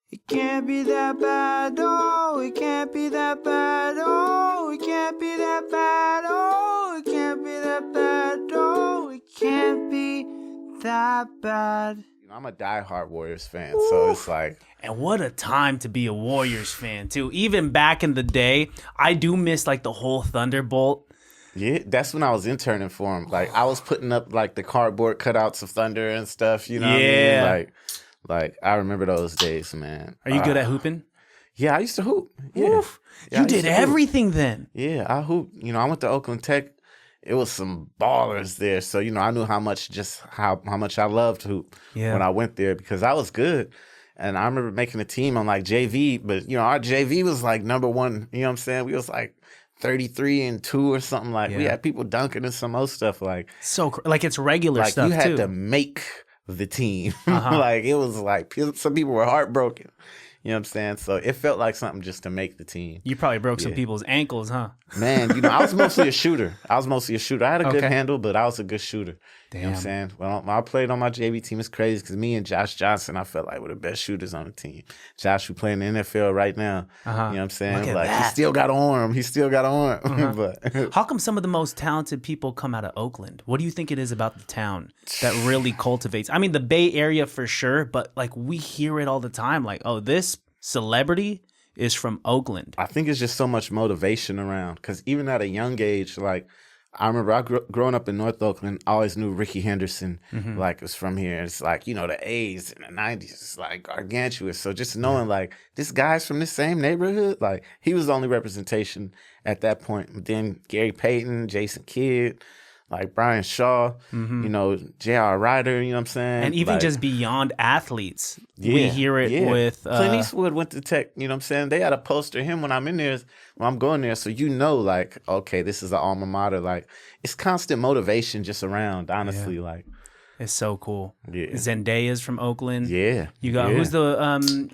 It can't be that bad, oh, it can't be that bad, oh, it can't be that bad, oh, it can't be that bad, oh, it can't be that bad. I'm a diehard Warriors fan, so it's like... And what a time to be a Warriors fan, too. Even back in the day, I do miss, like, the whole Thunderbolt. Yeah, that's when I was interning for him. Like, I was putting up, like, the cardboard cutouts of Thunder and stuff, you know what I mean? Like, I remember those days, man. Are you good at hooping? Yeah, I used to hoop. Yeah. You did everything then. Yeah, I hooped. You know, I went to Oakland Tech. It was some ballers there. So, you know, I knew how much I loved hoop when I went there because I was good. And I remember making a team on, like, JV. But, you know, our JV was, like, number one. You know what I'm saying? We was, like, 33-2 or something. Like, we had people dunking and some other stuff. Like, like it's regular like stuff, you had too. to make the team. Like, it was like, some people were heartbroken. You know what I'm saying? So it felt like something just to make the team. You probably broke some people's ankles, huh? Man, you know, I was mostly a shooter. I had a good handle, but I was a good shooter. Damn. You know what I'm saying? When I played on my JV team, it's crazy because me and Josh Johnson, I felt like were the best shooters on the team. Josh, who playing in the NFL right now. You know what I'm saying? Like, he still got an arm. But how come some of the most talented people come out of Oakland? What do you think it is about the town that really cultivates? I mean, the Bay Area for sure, but like we hear it all the time. Like, oh, this celebrity is from Oakland. I think it's just so much motivation around because even at a young age, like, I remember growing up in North Oakland, I always knew Ricky Henderson, like, was from here. It's like, you know, the A's in the 90s, it's like gargantuous. So just knowing, like, this guy's from the same neighborhood, like, he was the only representation at that point. But then Gary Payton, Jason Kidd, like Brian Shaw, you know, J.R. Ryder, you know what I'm saying? And even like, just beyond athletes, we hear it with... Clint Eastwood went to Tech, you know what I'm saying? They had a poster of him when I'm in there, when I'm going there. So you know, like, okay, this is an alma mater. Like, it's constant motivation just around, honestly. Like, it's so cool. Yeah. Zendaya's from Oakland. Yeah. You got, who's the,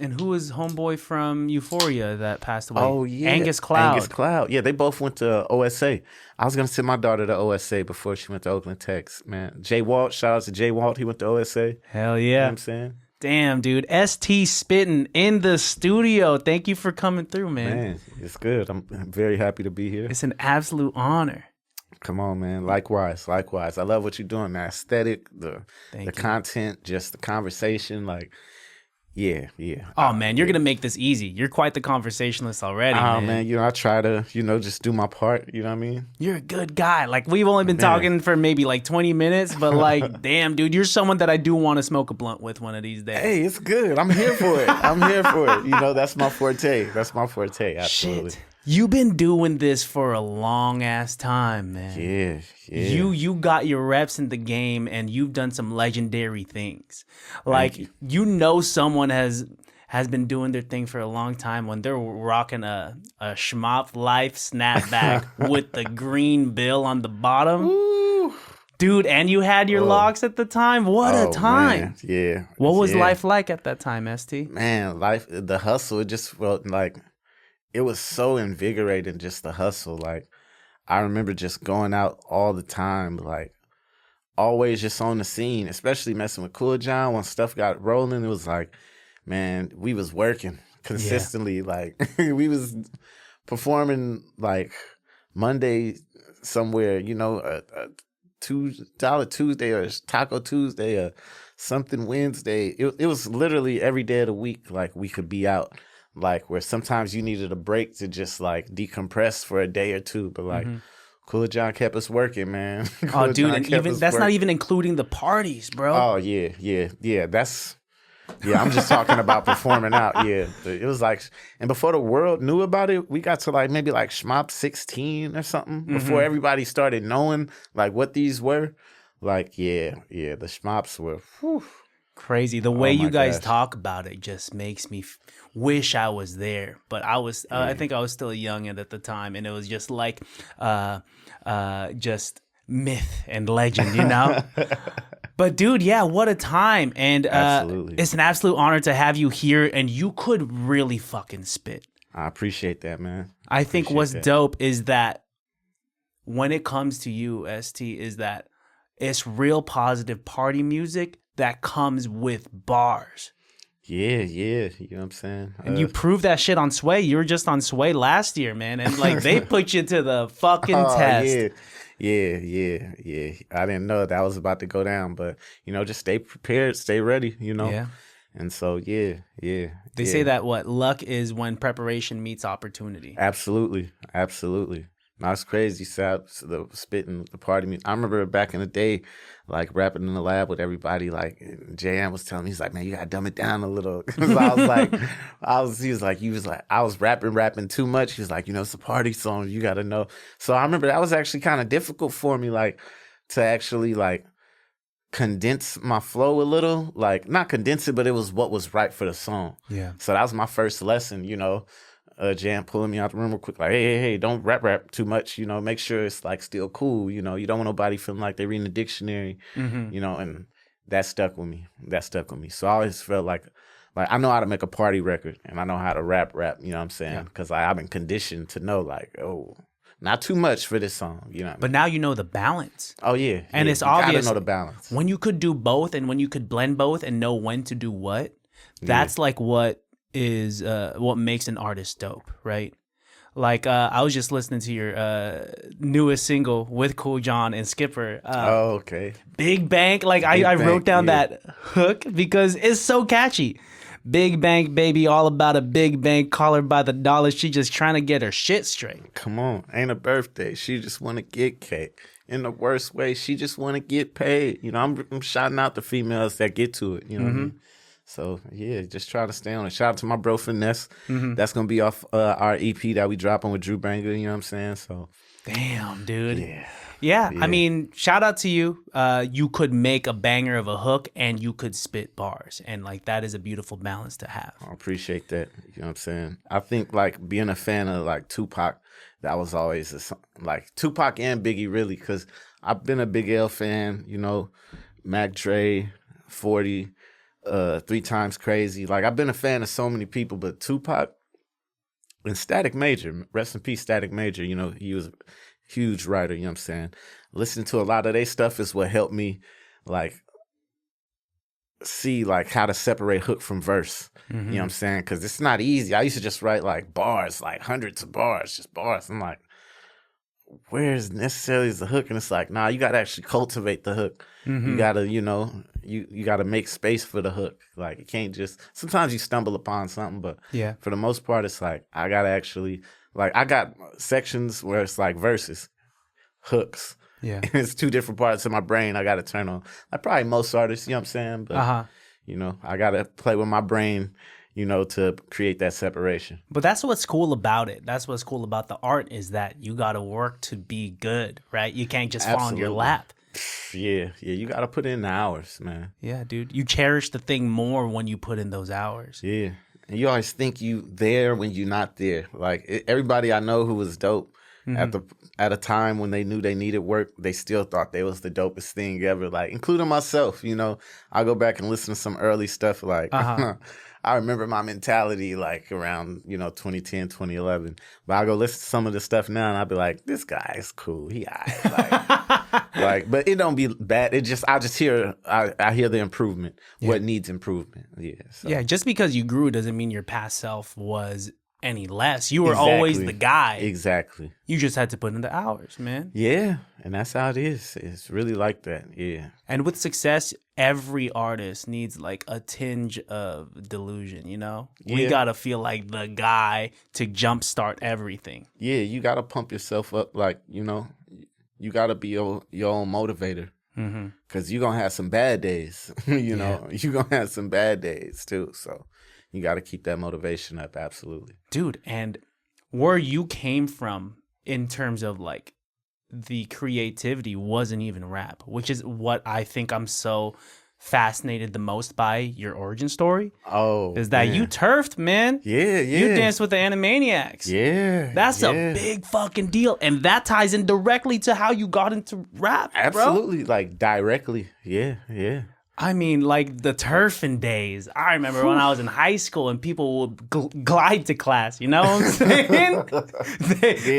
and who was homeboy from Euphoria that passed away? Oh, yeah. Angus Cloud. Angus Cloud. Yeah, they both went to OSA. I was going to send my daughter to OSA before she went to Oakland Tech, man. Jay Walt, shout out to Jay Walt. He went to OSA. Hell yeah. You know what I'm saying? Damn, dude. ST Spittin in the studio. Thank you for coming through, man. Man, it's good. I'm very happy to be here. It's an absolute honor. Come on, man. Likewise. I love what you're doing, man. Aesthetic, the content, just the conversation, like, yeah. Oh, man, you're going to make this easy. You're quite the conversationalist already, man. You know, I try to, you know, just do my part. You know what I mean? You're a good guy. Like, we've only been talking for maybe like 20 minutes, but like, damn, dude, you're someone that I do want to smoke a blunt with one of these days. Hey, it's good. I'm here for it. You know, that's my forte. Absolutely. Shit. You've been doing this for a long ass time, man. Yeah. You got your reps in the game and you've done some legendary things. Like, you know, someone has been doing their thing for a long time when they're rocking a Shmoplife snapback with the green bill on the bottom. Ooh. Dude, and you had your locks at the time. What a time. Man. Yeah. What was life like at that time, ST? Man, the hustle, it just felt like it was so invigorating, just the hustle. Like, I remember just going out all the time, like, always just on the scene, especially messing with Kool John. When stuff got rolling, it was like, man, we was working consistently. Yeah. Like, we was performing, like, Monday somewhere, you know, a $2 Tuesday or Taco Tuesday or something Wednesday. It was literally every day of the week, like, we could be out. Like, where sometimes you needed a break to just, like, decompress for a day or two. But, like, Kool John kept us working, man. Oh, dude, and even that's not even including the parties, bro. Oh, yeah. I'm just talking about performing out, yeah. It was like, and before the world knew about it, we got to, like, maybe, like, Shmop 16 or something. Before everybody started knowing, like, what these were. Like, yeah, the Shmops were, whew. Crazy. The way you guys talk about it just makes me wish I was there. But I was, I think I was still a youngin' at the time, and it was just like, just myth and legend, you know. But dude, yeah, what a time! And it's an absolute honor to have you here. And you could really fucking spit. I appreciate that, man. I think what's dope is that when it comes to you, ST, is that it's real positive party music that comes with bars. Yeah, yeah. You know what I'm saying? And you proved that shit on Sway. You were just on Sway last year, man. And like they put you to the fucking test. Yeah. Yeah. I didn't know that was about to go down, but just stay prepared, stay ready, Yeah. And so yeah. They say that luck is when preparation meets opportunity. Absolutely. No, it's crazy. So the spitting, the party music. I remember back in the day, like rapping in the lab with everybody. Like JM was telling me, he's like, "Man, you gotta dumb it down a little." 'Cause I was like, he was like, I was rapping too much. He was like, it's a party song. You gotta know. So I remember that was actually kind of difficult for me, like to actually like condense my flow a little, like not condense it, but it was what was right for the song. Yeah. So that was my first lesson, Jan pulling me out the room real quick, like, hey, don't rap too much, make sure it's like still cool, you don't want nobody feeling like they're reading the dictionary, and that stuck with me. So I always felt like I know how to make a party record and I know how to rap, you know what I'm saying? Because I've been conditioned to know like, oh, not too much for this song, But now you know the balance. Oh yeah, and it's you obvious. Gotta know the balance when you could do both, and when you could blend both, and know when to do what. That's like what makes an artist dope, right? Like I was just listening to your newest single with Kool John and Skipper. Okay. Big Bank. Like I wrote down that hook because it's so catchy. Big bank, baby, all about a big bank. Call her by the dollar. She just trying to get her shit straight. Come on, ain't a birthday. She just want to get cake. In the worst way, she just want to get paid. I'm shouting out the females that get to it. What I mean? So yeah, just try to stay on it. Shout out to my bro Finesse. That's gonna be off our EP that we dropping with Drew Banger. You know what I'm saying? So damn, dude. Yeah. I mean, shout out to you. You could make a banger of a hook and you could spit bars. And like that is a beautiful balance to have. I appreciate that. You know what I'm saying? I think like being a fan of like Tupac, that was always like Tupac and Biggie really, because I've been a Big L fan, Mac Dre, 40, 3 Times Crazy. Like I've been a fan of so many people, but Tupac and Static Major, rest in peace, Static Major, he was huge writer, you know what I'm saying? Listening to a lot of their stuff is what helped me like see like how to separate hook from verse. You know what I'm saying? Because it's not easy. I used to just write like bars, like hundreds of bars, just bars. I'm like, where's necessarily is the hook? And it's like, nah, you gotta actually cultivate the hook. You gotta, you gotta make space for the hook. Like you can't just sometimes you stumble upon something, but for the most part it's like I gotta actually like I got sections where it's like verses, hooks. Yeah. And it's 2 different parts of my brain I gotta turn on. Like probably most artists, you know what I'm saying? But I gotta play with my brain, to create that separation. But that's what's cool about it. That's what's cool about the art is that you gotta work to be good, right? You can't just fall on your lap. Yeah, you gotta put in the hours, man. Yeah, dude. You cherish the thing more when you put in those hours. Yeah. And you always think you there when you're not there. Like everybody I know who was dope at a time when they knew they needed work, they still thought they was the dopest thing ever. Like including myself, I go back and listen to some early stuff. Like I remember my mentality like around 2010, 2011. But I go listen to some of the stuff now and I'll be like, this guy is cool. He like, but it don't be bad. I just hear I hear the improvement. What needs improvement? Yeah. So. Yeah. Just because you grew doesn't mean your past self was any less. You were always the guy. Exactly. You just had to put in the hours, man. Yeah. And that's how it is. It's really like that. Yeah. And with success, every artist needs like a tinge of delusion, We gotta feel like the guy to jumpstart everything. Yeah, you gotta pump yourself up, like, you gotta be your own motivator. Because you're gonna have some bad days. You're gonna have some bad days too. So you gotta keep that motivation up, absolutely. Dude, and where you came from in terms of like the creativity wasn't even rap, which is what I think I'm so fascinated the most by your origin story. Oh, is that you turfed, man? Yeah. You danced with the Animaniacs. Yeah, that's a big fucking deal, and that ties in directly to how you got into rap. Absolutely, bro. Like directly. Yeah. I mean, like the turfing days. I remember when I was in high school and people would glide to class. You know what I'm saying?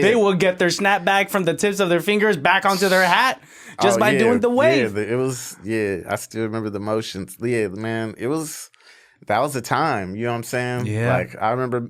They would get their snapback from the tips of their fingers back onto their hat just by doing the wave. Yeah, it was. Yeah, I still remember the motions. Yeah, man, it was. that was the time. You know what I'm saying? Yeah. Like I remember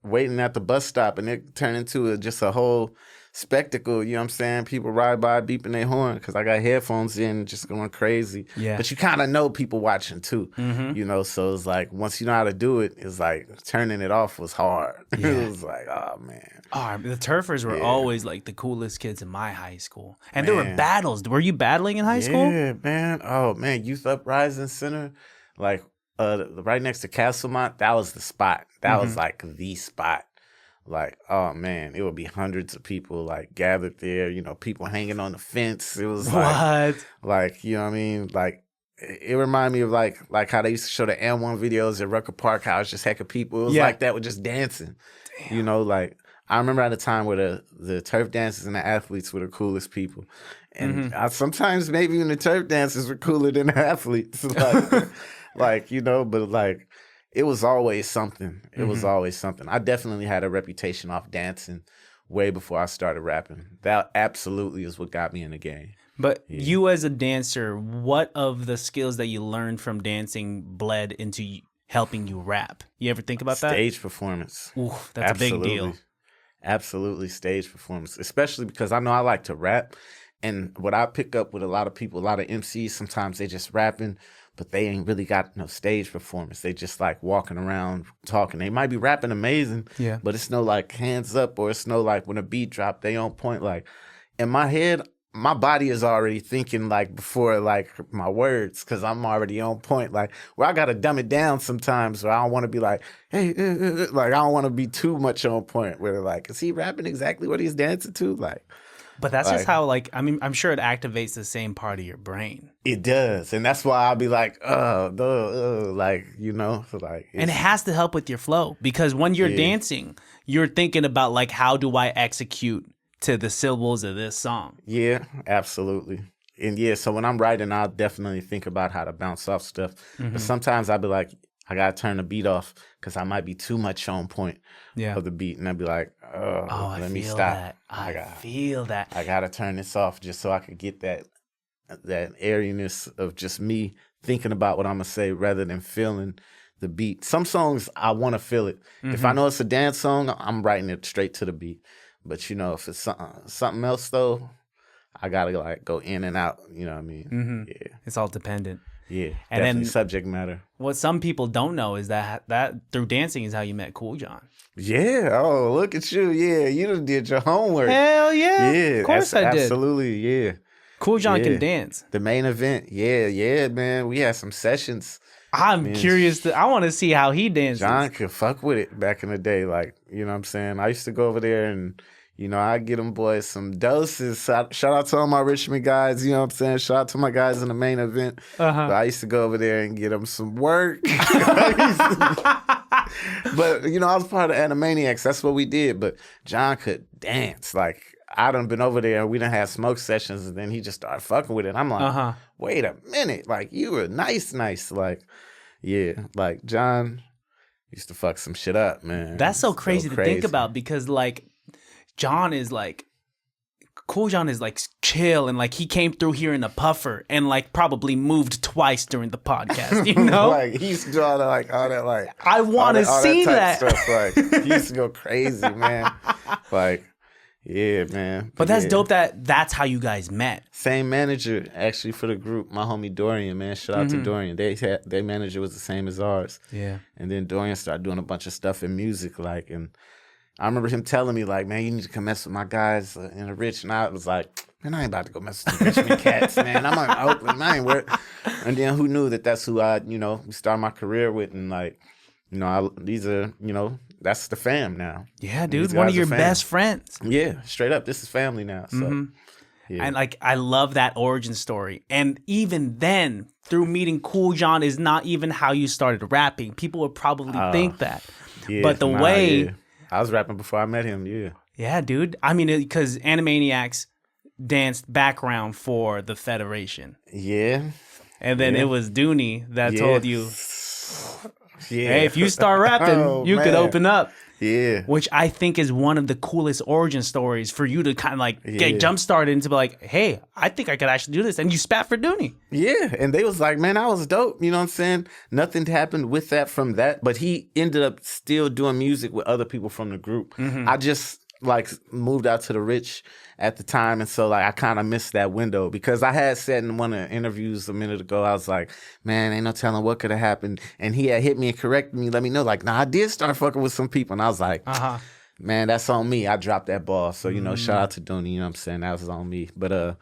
waiting at the bus stop, and it turned into just a whole spectacle. You know what I'm saying? People ride by beeping their horn because I got headphones in, just going crazy. Yeah. But you kind of know people watching too. Mm-hmm. You know, so it's like once you know how to do it, it's like turning it off was hard. Yeah. It was like, oh man. Oh, the turfers were Yeah. always like the coolest kids in my high school, and there were Man. battles. Were you battling in high school? Yeah, man. Oh man, Youth Uprising Center, like right next to Castlemont, that was the spot. That was like the spot. Like, oh man, it would be hundreds of people like gathered there, you know, people hanging on the fence. It was like you know what I mean? Like it reminded me of like how they used to show the M1 videos at Rucker Park, how it's just heck of people. It was like that with just dancing. Damn. You know, like I remember at a time where the turf dancers and the athletes were the coolest people. And sometimes maybe even the turf dancers were cooler than the athletes. Like, you know, but like it was always something. It was always something. I definitely had a reputation off dancing way before I started rapping. That absolutely is what got me in the game. But you as a dancer, what of the skills that you learned from dancing bled into helping you rap? You ever think about that? Stage performance. Ooh, that's a big deal. Absolutely stage performance, especially because I know I like to rap. And what I pick up with a lot of people, a lot of MCs, sometimes they just rapping, but they ain't really got no stage performance. They just like walking around talking. They might be rapping amazing, but it's no like hands up, or it's no like when a beat drop, they on point. Like in my head, my body is already thinking like before like my words, because I'm already on point. Like where I gotta dumb it down sometimes, where I don't want to be like, hey, like I don't want to be too much on point. Where like, is he rapping exactly what he's dancing to? Like. But that's just how, like, I mean, I'm sure it activates the same part of your brain. It does. And that's why I'll be like, like, you know, like. And it has to help with your flow, because when you're dancing, you're thinking about, like, how do I execute to the syllables of this song? Yeah, absolutely. And yeah, so when I'm writing, I'll definitely think about how to bounce off stuff. But sometimes I'll be like, I got to turn the beat off because I might be too much on point of the beat. And I'll be like, let me stop. That. I feel that. I got to turn this off just so I could get that airiness of just me thinking about what I'm going to say rather than feeling the beat. Some songs, I want to feel it. If I know it's a dance song, I'm writing it straight to the beat. But, you know, if it's something else, though, I got to like go in and out. You know what I mean? Yeah. It's all dependent. Yeah, and definitely then subject matter. What some people don't know is that through dancing is how you met Kool John. Yeah. Oh, look at you. Yeah, you done did your homework. Hell yeah. Yeah, of course I did. Absolutely. Yeah. Kool John can dance. The main event. Yeah, man. We had some sessions. I'm curious. I want to see how he dances. John could fuck with it back in the day. Like, you know what I'm saying? I used to go over there and, you know, I get them boys some doses. Shout out to all my Richmond guys. You know what I'm saying? Shout out to my guys in the main event. But I used to go over there and get them some work. But, you know, I was part of Animaniacs. That's what we did. But John could dance. Like, I done been over there and we done had smoke sessions, and then he just started fucking with it. I'm like, wait a minute. Like, you were nice. Like, yeah. Like, John used to fuck some shit up, man. That's so crazy to think about, because, like, Kool John is like chill, and like he came through here in a puffer and like probably moved twice during the podcast, you know? Like he used to do all that like I want to see that stuff. Like he used to go crazy, man. Like, yeah, man. But that's dope that's how you guys met. Same manager actually for the group, my homie Dorian, man. Shout out to Dorian. Their manager was the same as ours. Yeah. And then Dorian started doing a bunch of stuff in music, like, and I remember him telling me, like, man, you need to come mess with my guys in the Rich. And I was like, man, I ain't about to go mess with the Richmond cats, man. I'm on Oakland. I ain't worried. And then who knew that's who I, you know, started my career with. And, like, you know, these are, you know, that's the fam now. Yeah, dude. One of your best friends. Yeah, straight up. This is family now. So, yeah. And, like, I love that origin story. And even then, through meeting Kool John is not even how you started rapping. People would probably think that. Yeah, but the way... Yeah. I was rapping before I met him, yeah. Yeah, dude. I mean, because Animaniacs danced background for the Federation. Yeah. And then it was Dooney that told you. Yeah. Hey, if you start rapping, Oh, you could man. open up. Yeah. Which I think is one of the coolest origin stories for you to kind of like Yeah. get jump started into be like, hey, I think I could actually do this. And you spat for Dooney. Yeah, and they was like, man, I was dope. You know what I'm saying? Nothing happened with that from that, but he ended up still doing music with other people from the group. I just like moved out to the Rich at the time, and so like I kind of missed that window because I had said in one of the interviews a minute ago, I was like, man, ain't no telling what could have happened, and he had hit me and corrected me, let me know like, nah, I did start fucking with some people, and I was like, man, that's on me. I dropped that ball, so you know, shout out to Dooney. You know what I'm saying? That was on me, but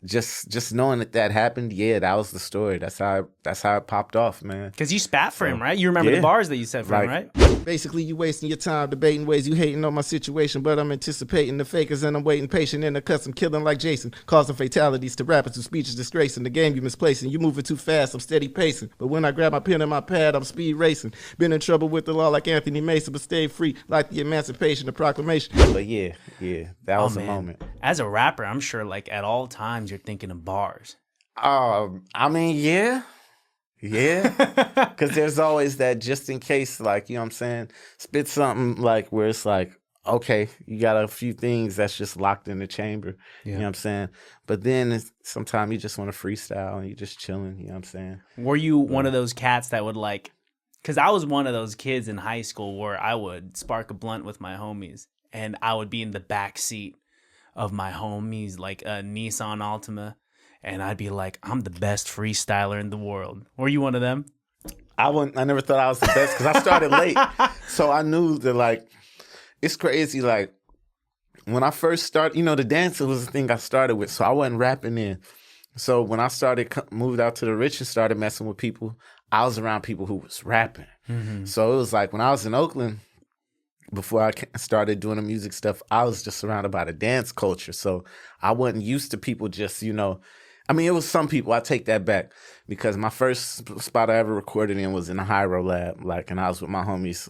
just knowing that happened, yeah, that was the story. That's how it popped off, man. Because you spat for him, right? You remember the yeah. bars that you said for him, right? Basically, you wasting your time debating ways you hating on my situation, but I'm anticipating the fakers and I'm waiting patient in the custom killing like Jason, causing fatalities to rappers whose speech is disgracing. The game you misplacing, you moving too fast, I'm steady pacing. But when I grab my pen and my pad, I'm speed racing. Been in trouble with the law like Anthony Mason, but stayed free like the Emancipation, the Proclamation. But yeah, that was a moment. As a rapper, I'm sure like at all times you're thinking of bars. I mean, yeah. Because there's always that just in case, like, you know what I'm saying? Spit something like where it's like, okay, you got a few things that's just locked in the chamber. You know what I'm saying? But then sometimes you just want to freestyle and you just chilling. You know what I'm saying? Were you one of those cats that would like, because I was one of those kids in high school where I would spark a blunt with my homies and I would be in the back seat of my homies, like a Nissan Altima. And I'd be like, I'm the best freestyler in the world. Were you one of them? I never thought I was the best because I started late. So I knew that, like, it's crazy. Like, when I first started, you know, the dancer was the thing I started with. So I wasn't rapping then. So when I moved out to the Rich and started messing with people, I was around people who was rapping. So it was like when I was in Oakland, before I started doing the music stuff, I was just surrounded by the dance culture. So I wasn't used to people just, you know, I mean, it was some people. I take that back because my first spot I ever recorded in was in the Hyro Lab, like, and I was with my homies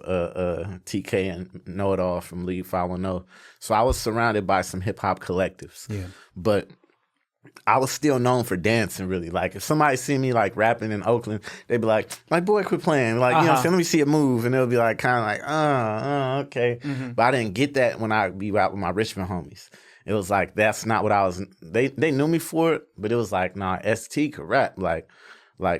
TK and Know It All from League 510. So I was surrounded by some hip hop collectives. Yeah, but I was still known for dancing, really. Like, if somebody see me like rapping in Oakland, they'd be like, boy, quit playing. Like, you know what I'm saying? Let me see it move. And it'll be like, kind of like, okay. But I didn't get that when I be out with my Richmond homies. It was like, that's not what I was, they knew me for it, but it was like, nah, ST could rap. Like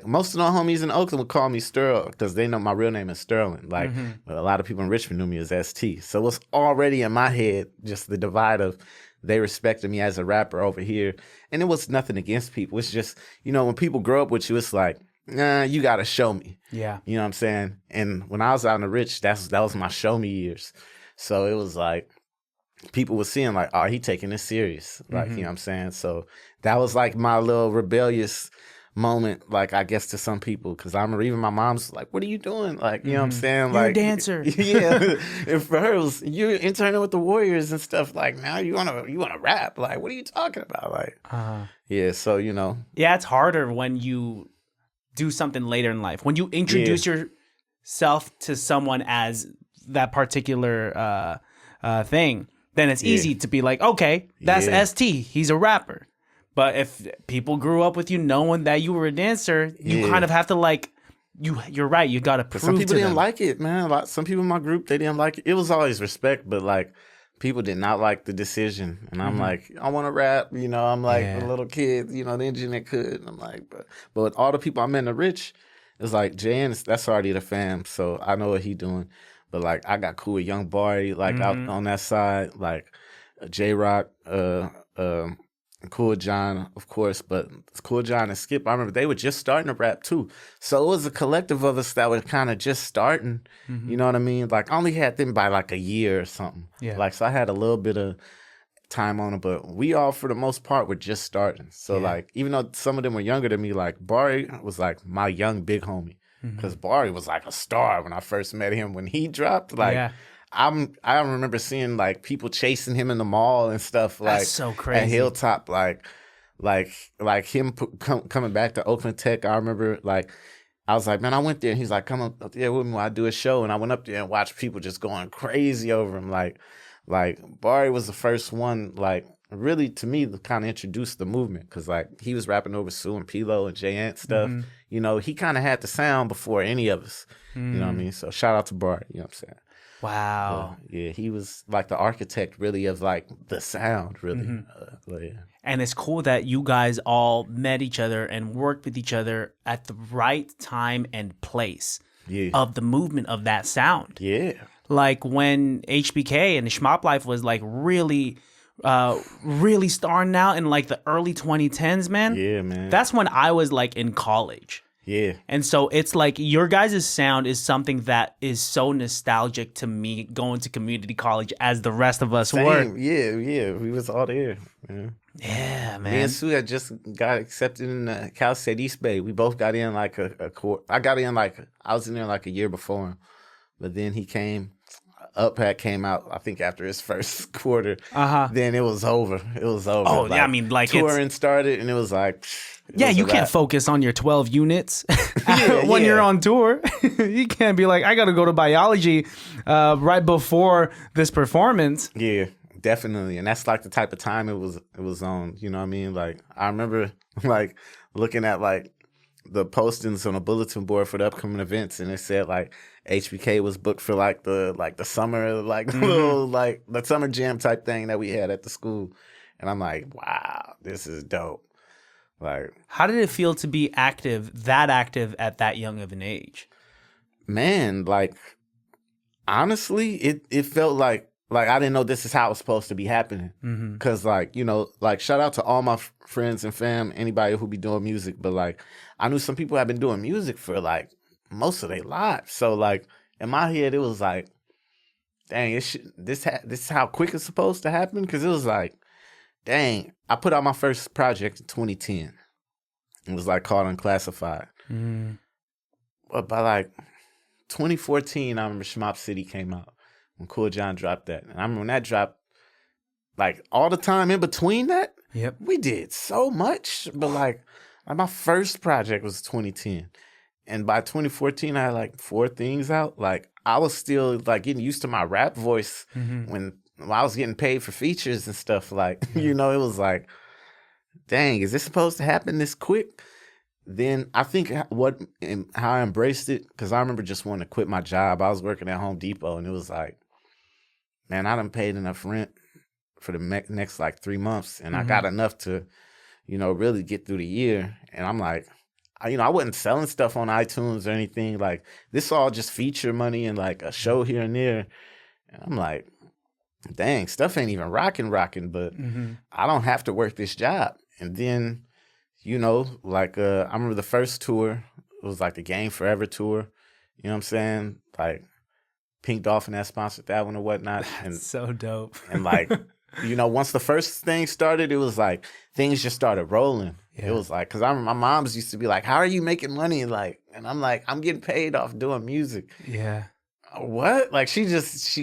most of the homies in Oakland would call me Sterling because they know my real name is Sterling. Like, but a lot of people in Richmond knew me as ST. So it was already in my head, just the divide of they respected me as a rapper over here. And it was nothing against people. It's just, you know, when people grow up with you, it's like, nah, you got to show me. Yeah. You know what I'm saying? And when I was out in the Rich, that was my show me years. So it was like, people were seeing like, oh, he taking this serious. Like, you know what I'm saying? So that was like my little rebellious moment, like, I guess to some people, because I remember even my mom's like, what are you doing? Like, you know what I'm saying? You're like, a dancer. Yeah. And for her, it was, you're interning with the Warriors and stuff. Like, now you want to rap. Like, what are you talking about? Like, yeah, so, you know. Yeah, it's harder when you do something later in life. When you introduce yourself to someone as that particular thing, then it's easy to be like, okay, that's ST. He's a rapper. But if people grew up with you knowing that you were a dancer, you kind of have to like, you're right. You got to prove to them. Some people didn't like it, man. Some people in my group, they didn't like it. It was always respect, but like people did not like the decision. And I'm like, I want to rap. You know, I'm like a little kid, you know, the engineer could. And I'm like, but all the people I met in the Rich, it's like, Jan, that's already the fam. So I know what he doing. But like, I got cool with Young Barry, like out on that side, like J-Rock, Kool John, of course, but Kool John and Skip, I remember they were just starting to rap too. So it was a collective of us that were kind of just starting, you know what I mean? Like, I only had them by like a year or something. Yeah. Like, so I had a little bit of time on it, but we all, for the most part, were just starting. So like, even though some of them were younger than me, like Barry was like my young big homie. Because Barry was like a star when I first met him. When he dropped, like, I remember seeing like people chasing him in the mall and stuff. Like, that's so crazy. At Hilltop, like him coming back to Oakland Tech. I remember, like, I was like, man, I went there, and he's like, come up there with me while I do a show. And I went up there and watched people just going crazy over him. Like Barry was the first one, like, really, to me, to kind of introduce the movement. Because, like, he was rapping over Sue and P-Lo and J-Ant stuff. you know, he kind of had the sound before any of us. You know what I mean? So shout out to Bart, you know what I'm saying? Wow. Yeah, he was like the architect really of like the sound really. But yeah. And it's cool that you guys all met each other and worked with each other at the right time and place of the movement of that sound. Yeah. Like when HBK and the Shmoplife was like really starting out in like the early 2010s, man. Yeah, man. That's when I was like in college. Yeah. And so it's like your guys' sound is something that is so nostalgic to me going to community college as the rest of us were. Yeah. We was all there. Man. Yeah, man. Me and Sue had just got accepted in Cal State East Bay. We both got in like a court. I was in there like a year before him. But then he came. Uphat came out, I think, after his first quarter. Then it was over. Oh, like, yeah, I mean, like touring started, and it was like, you can't focus on your 12 units when you're on tour. You can't be like, I got to go to biology right before this performance. Yeah, definitely, and that's like the type of time it was on. You know what I mean? Like I remember like looking at like the postings on a bulletin board for the upcoming events, and it said like HBK was booked for like the summer little like the summer jam type thing that we had at the school, and I'm like, wow, this is dope. Like, how did it feel to be active at that young of an age? Man, like honestly, it felt like I didn't know this is how it was supposed to be happening. Cause like, you know, like shout out to all my friends and fam, anybody who be doing music, but like I knew some people have been doing music for like most of their lives. So like in my head, it was like, dang, this is how quick it's supposed to happen. Cause it was like, dang, I put out my first project in 2010. It was like called Unclassified. But by like 2014, I remember Shmop City came out when Kool John dropped that. And I remember when that dropped, like all the time in between that, we did so much. But like my first project was 2010. And by 2014, I had like 4 things out. Like I was still like getting used to my rap voice when I was getting paid for features and stuff. Like, you know, it was like, dang, is this supposed to happen this quick? Then I think how I embraced it, because I remember just wanting to quit my job. I was working at Home Depot, and it was like, man, I done paid enough rent for the next like 3 months, and I got enough to, you know, really get through the year. And I'm like, I wasn't selling stuff on iTunes or anything. Like, this all just feature money and like a show here and there. And I'm like, dang, stuff ain't even rocking, but I don't have to work this job. And then, you know, like I remember the first tour, it was like the Game Forever tour. You know what I'm saying? Like Pink Dolphin had sponsored that one or whatnot. And so dope. And like, you know, once the first thing started, it was like things just started rolling. Yeah. It was like, because my mom's used to be like, how are you making money? Like, and I'm like, I'm getting paid off doing music. Yeah. What? Like she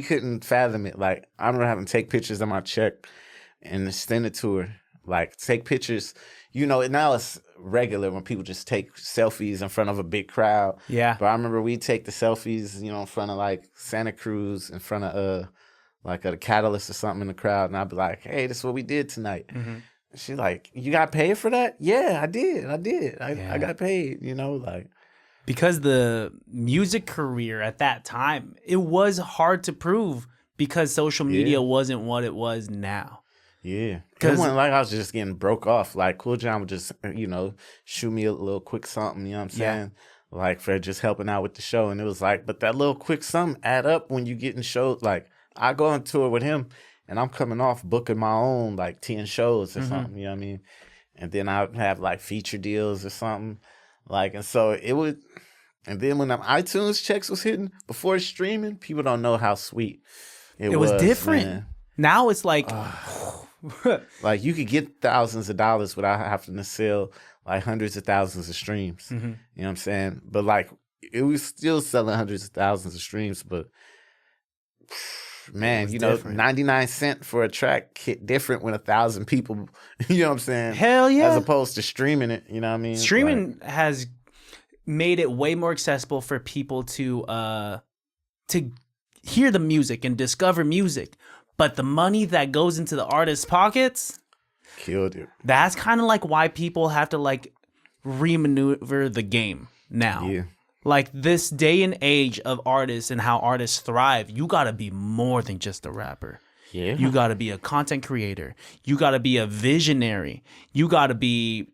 couldn't fathom it. Like I remember having to take pictures of my check and send it to her. Like take pictures. You know, now it's regular when people just take selfies in front of a big crowd. Yeah. But I remember we'd take the selfies, you know, in front of like Santa Cruz, in front of like a Catalyst or something in the crowd, and I'd be like, hey, this is what we did tonight. She's like, you got paid for that? Yeah, I did. I got paid, you know, like. Because the music career at that time, it was hard to prove because social media wasn't what it was now. Yeah. It wasn't like I was just getting broke off. Like Kool John would just, you know, shoot me a little quick something, you know what I'm saying? Like for just helping out with the show. And it was like, but that little quick something add up when you getting shows. Like I go on tour with him and I'm coming off booking my own like 10 shows or something, you know what I mean? And then I would have like feature deals or something. Like, and so it would, and then when them iTunes checks was hitting before streaming, people don't know how sweet it was. Different. Man. Now it's like, like you could get thousands of dollars without having to sell like hundreds of thousands of streams. You know what I'm saying? But like it was still selling hundreds of thousands of streams, but man, you know, different. 99 cents for a track hit different when 1,000 people, you know what I'm saying? Hell yeah. As opposed to streaming it, you know what I mean? Streaming has made it way more accessible for people to hear the music and discover music. But the money that goes into the artist's pockets killed it. That's kind of like why people have to like remaneuver the game now. Yeah. Like this day and age of artists and how artists thrive, you got to be more than just a rapper. Yeah. You got to be a content creator. You got to be a visionary. You got to be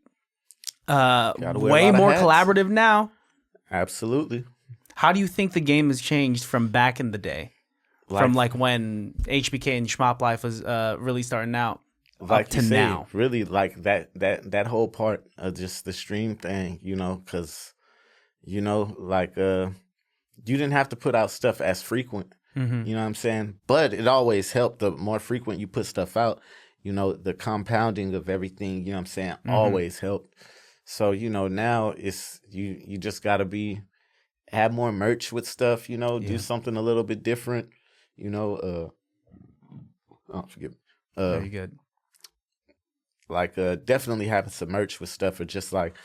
way more collaborative now. Absolutely. How do you think the game has changed from back in the day? From like when HBK and Shmoplife was really starting out like up to now? Really like that whole part of just the stream thing, you know, because, you know, like you didn't have to put out stuff as frequent. Mm-hmm. You know what I'm saying? But it always helped. The more frequent you put stuff out, you know, the compounding of everything, you know what I'm saying, always helped. So, you know, now it's you just got to have more merch with stuff, you know, do something a little bit different, you know. Forgive me. Very good. Like definitely having some merch with stuff, or just like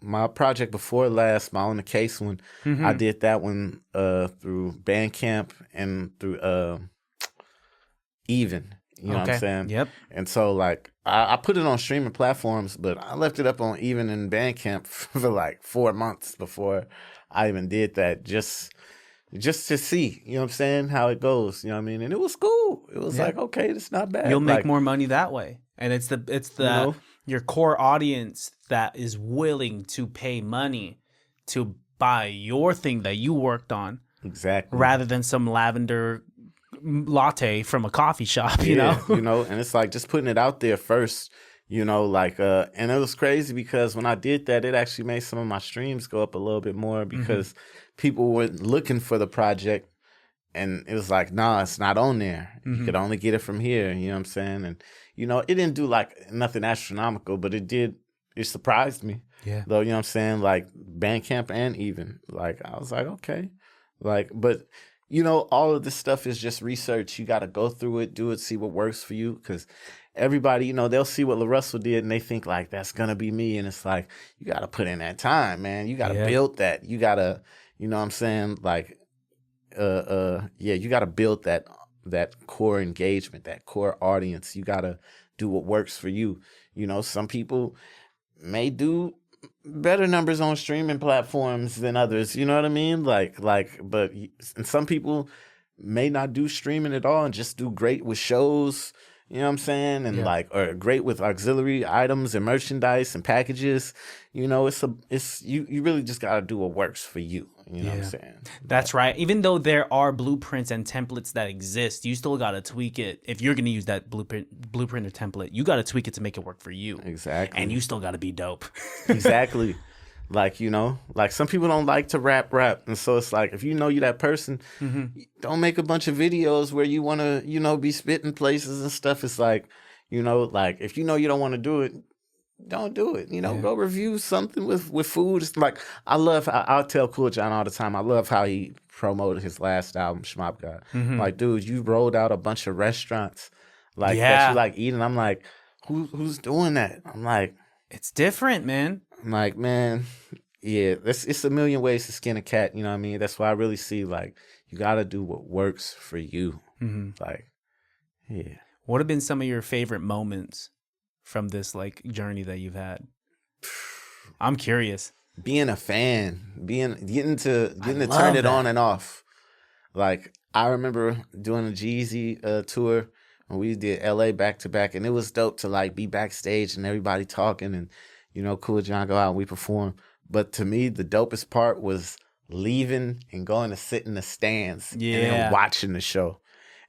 my project before last, my On the Case one, I did that one through Bandcamp and through Even. You know what I'm saying? Yep. And so like I put it on streaming platforms, but I left it up on Even and Bandcamp for like 4 months before I even did that. Just to see, you know what I'm saying, how it goes. You know what I mean? And it was cool. It was like, okay, it's not bad. You'll make like, more money that way. And it's the you know? your core audience that is willing to pay money to buy your thing that you worked on. Exactly. Rather than some lavender latte from a coffee shop, you know? You know, and it's like just putting it out there first, you know, like and it was crazy because when I did that, it actually made some of my streams go up a little bit more because people were looking for the project, and it was like, nah, it's not on there. You could only get it from here, you know what I'm saying? And you know, it didn't do like nothing astronomical, but it surprised me. Yeah. Though, you know what I'm saying? Like Bandcamp and Even. Like I was like, okay. Like, but you know, all of this stuff is just research. You got to go through it, do it, see what works for you. Because everybody, you know, they'll see what LaRussell did and they think like, that's going to be me. And it's like, you got to put in that time, man. You got to build that. You got to, you know what I'm saying? Like, you got to build that core engagement, that core audience. You got to do what works for you. You know, some people may do better numbers on streaming platforms than others, you know what I mean? And some people may not do streaming at all and just do great with shows, you know what I'm saying? And or great with auxiliary items and merchandise and packages. You know, you really just got to do what works for you. You know what I'm saying? That's right. Even though there are blueprints and templates that exist, you still got to tweak it. If you're going to use that blueprint or template, you got to tweak it to make it work for you. Exactly. And you still got to be dope. Exactly. Like, you know, like some people don't like to rap. And so it's like, if you know you that person, don't make a bunch of videos where you want to, you know, be spitting places and stuff. It's like, you know, like if you know you don't want to do it, don't do it. You know, go review something with food. It's like, I'll tell Kool John all the time, I love how he promoted his last album, Shmop God. Like, dude, you rolled out a bunch of restaurants like that you like eating. I'm like, who's doing that? I'm like, it's different, man. I'm like, man, yeah, it's a million ways to skin a cat. You know what I mean? That's why I really see, like, you got to do what works for you. Like, yeah. What have been some of your favorite moments from this, like, journey that you've had? I'm curious. Being a fan, getting to turn it on and off. Like, I remember doing a Jeezy tour, and we did LA back to back, and it was dope to like be backstage and everybody talking, and you know, Kool John go out and we perform. But to me, the dopest part was leaving and going to sit in the stands and then watching the show.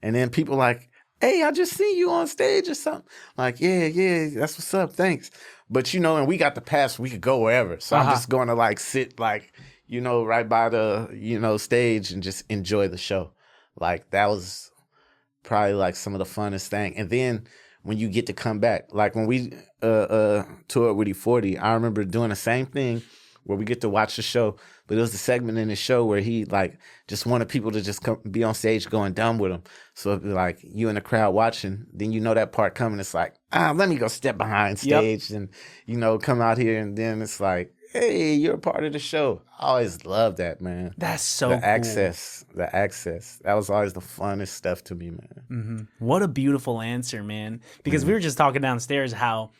And then people like, hey, I just seen you on stage or something. Like, yeah, that's what's up, thanks. But, you know, and we got the pass, we could go wherever. So I'm just going to like sit like, you know, right by the, you know, stage and just enjoy the show. Like, that was probably like some of the funnest thing. And then when you get to come back, like when we toured with E40, I remember doing the same thing where we get to watch the show, but it was the segment in the show where he like just wanted people to just come be on stage going dumb with him. So it'd be like you in the crowd watching, then you know that part coming. It's like, let me go step behind stage and, you know, come out here. And then it's like, hey, you're a part of the show. I always loved that, man. That's so the cool. The access. That was always the funnest stuff to me, man. What a beautiful answer, man. Because we were just talking downstairs how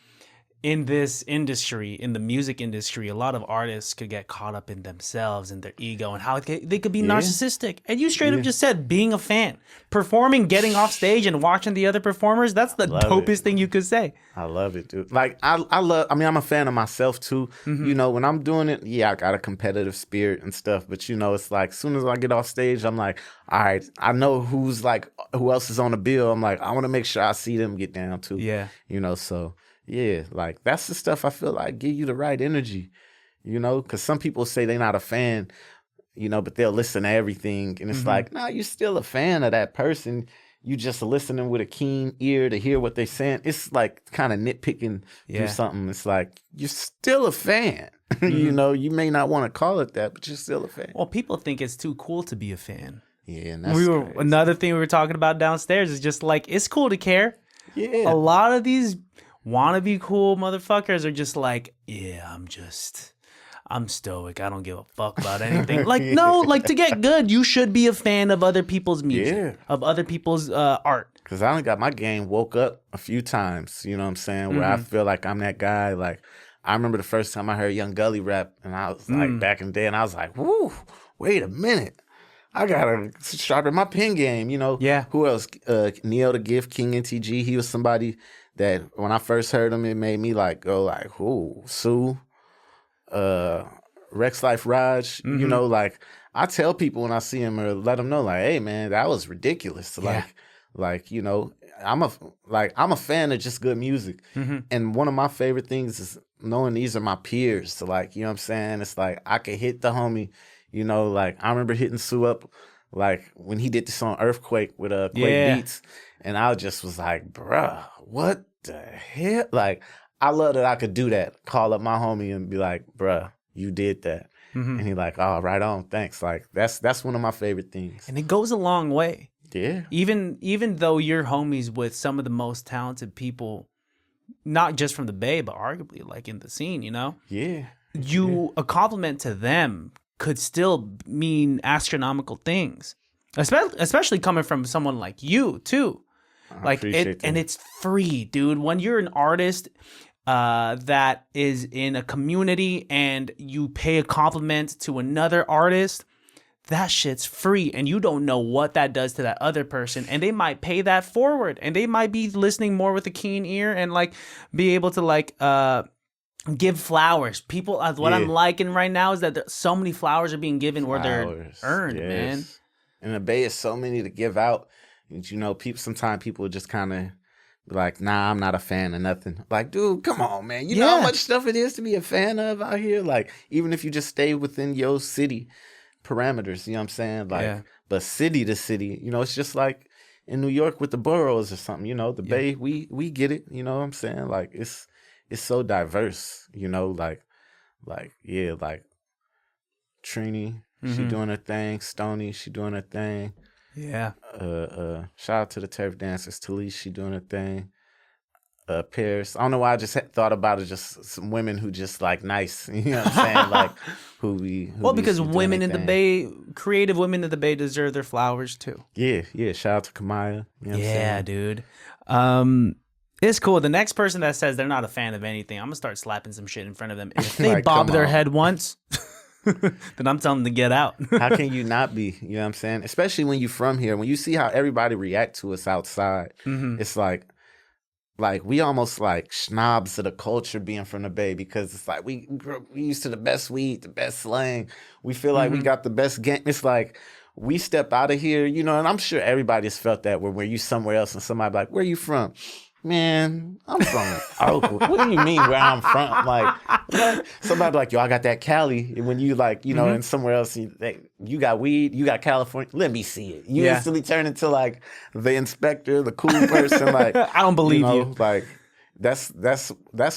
in this industry, in the music industry, a lot of artists could get caught up in themselves and their ego and how they could be narcissistic. And you straight up just said being a fan, performing, getting off stage and watching the other performers. That's the dopest thing you could say. I love it, dude. Like I mean, I'm a fan of myself too. You know, when I'm doing it, I got a competitive spirit and stuff. But you know, it's like as soon as I get off stage, I'm like, all right, I know who else is on the bill. I'm like, I want to make sure I see them get down too. Yeah. You know, so yeah, like that's the stuff I feel like give you the right energy. You know, because some people say they're not a fan, you know, but they'll listen to everything, and it's like, no, you're still a fan of that person. You just listening with a keen ear to hear what they're saying. It's like kind of nitpicking through something. It's like, you're still a fan. You know, you may not want to call it that, but you're still a fan. Well, people think it's too cool to be a fan. Yeah, and that's another thing we were talking about downstairs is just like, it's cool to care. Yeah. A lot of these wannabe cool motherfuckers are just like, yeah, I'm stoic. I don't give a fuck about anything. Like, no, like to get good, you should be a fan of other people's music, of other people's art. Because I done got my game woke up a few times, you know what I'm saying, where I feel like I'm that guy. Like, I remember the first time I heard Young Gully rap, and I was like, back in the day, and I was like, woo, wait a minute. I gotta sharpen my pen game, you know. Yeah. Who else? Neo the Gift, King NTG. He was somebody that when I first heard him, it made me like go like, who? Sue, Rex Life Raj. You know, like I tell people when I see him or let them know, like, hey man, that was ridiculous. Like you know, I'm a fan of just good music, and one of my favorite things is knowing these are my peers. So like, you know what I'm saying? It's like I could hit the homie. You know, like I remember hitting Sue up, like when he did the song Earthquake with Quake Beats, and I just was like, bruh, what the hell? Like, I love that I could do that. Call up my homie and be like, bruh, you did that. And he like, oh, right on, thanks. Like that's one of my favorite things. And it goes a long way. Yeah. Even though you're homies with some of the most talented people, not just from the Bay, but arguably like in the scene, you know? Yeah. A compliment to them could still mean astronomical things, especially coming from someone like you too. Like it, and it's free, dude. When you're an artist that is in a community and you pay a compliment to another artist, that shit's free, and you don't know what that does to that other person, and they might pay that forward, and they might be listening more with a keen ear and like be able to like give flowers. People, what I'm liking right now is that so many flowers are being given where they're earned, man. In the Bay, is so many to give out. You know, sometimes people just kind of be like, nah, I'm not a fan of nothing. Like, dude, come on, man. You know how much stuff it is to be a fan of out here? Like, even if you just stay within your city parameters, you know what I'm saying? Like, but city to city, you know, it's just like in New York with the boroughs or something, you know, the Bay, we get it, you know what I'm saying? Like, it's so diverse, you know, like Trini, she doing her thing. Stoney, she doing her thing. Yeah. Shout out to the turf dancers. Talise, she doing her thing. Paris, I don't know why I just thought about it. Just some women who just like nice, you know what I'm saying? Like because women in the Bay, creative women in the Bay deserve their flowers too. Yeah. Shout out to Kamaya. You know what I'm saying? Dude. It's cool. The next person that says they're not a fan of anything, I'm gonna start slapping some shit in front of them. If they like, bob their head once, then I'm telling them to get out. How can you not be? You know what I'm saying? Especially when you from here, when you see how everybody react to us outside, it's like we almost like snobs of the culture being from the Bay, because it's like we used to the best weed, the best slang. We feel like we got the best game. It's like we step out of here, you know, and I'm sure everybody's felt that where you somewhere else and somebody like, where you from? Man, I'm from Oakland. What do you mean where I'm from? Like, what? Somebody like, yo, I got that Cali. And when you like, you know, and somewhere else, you got weed, you got California. Let me see it. You instantly turn into like the inspector, the cool person. Like, I don't believe you. Like, that's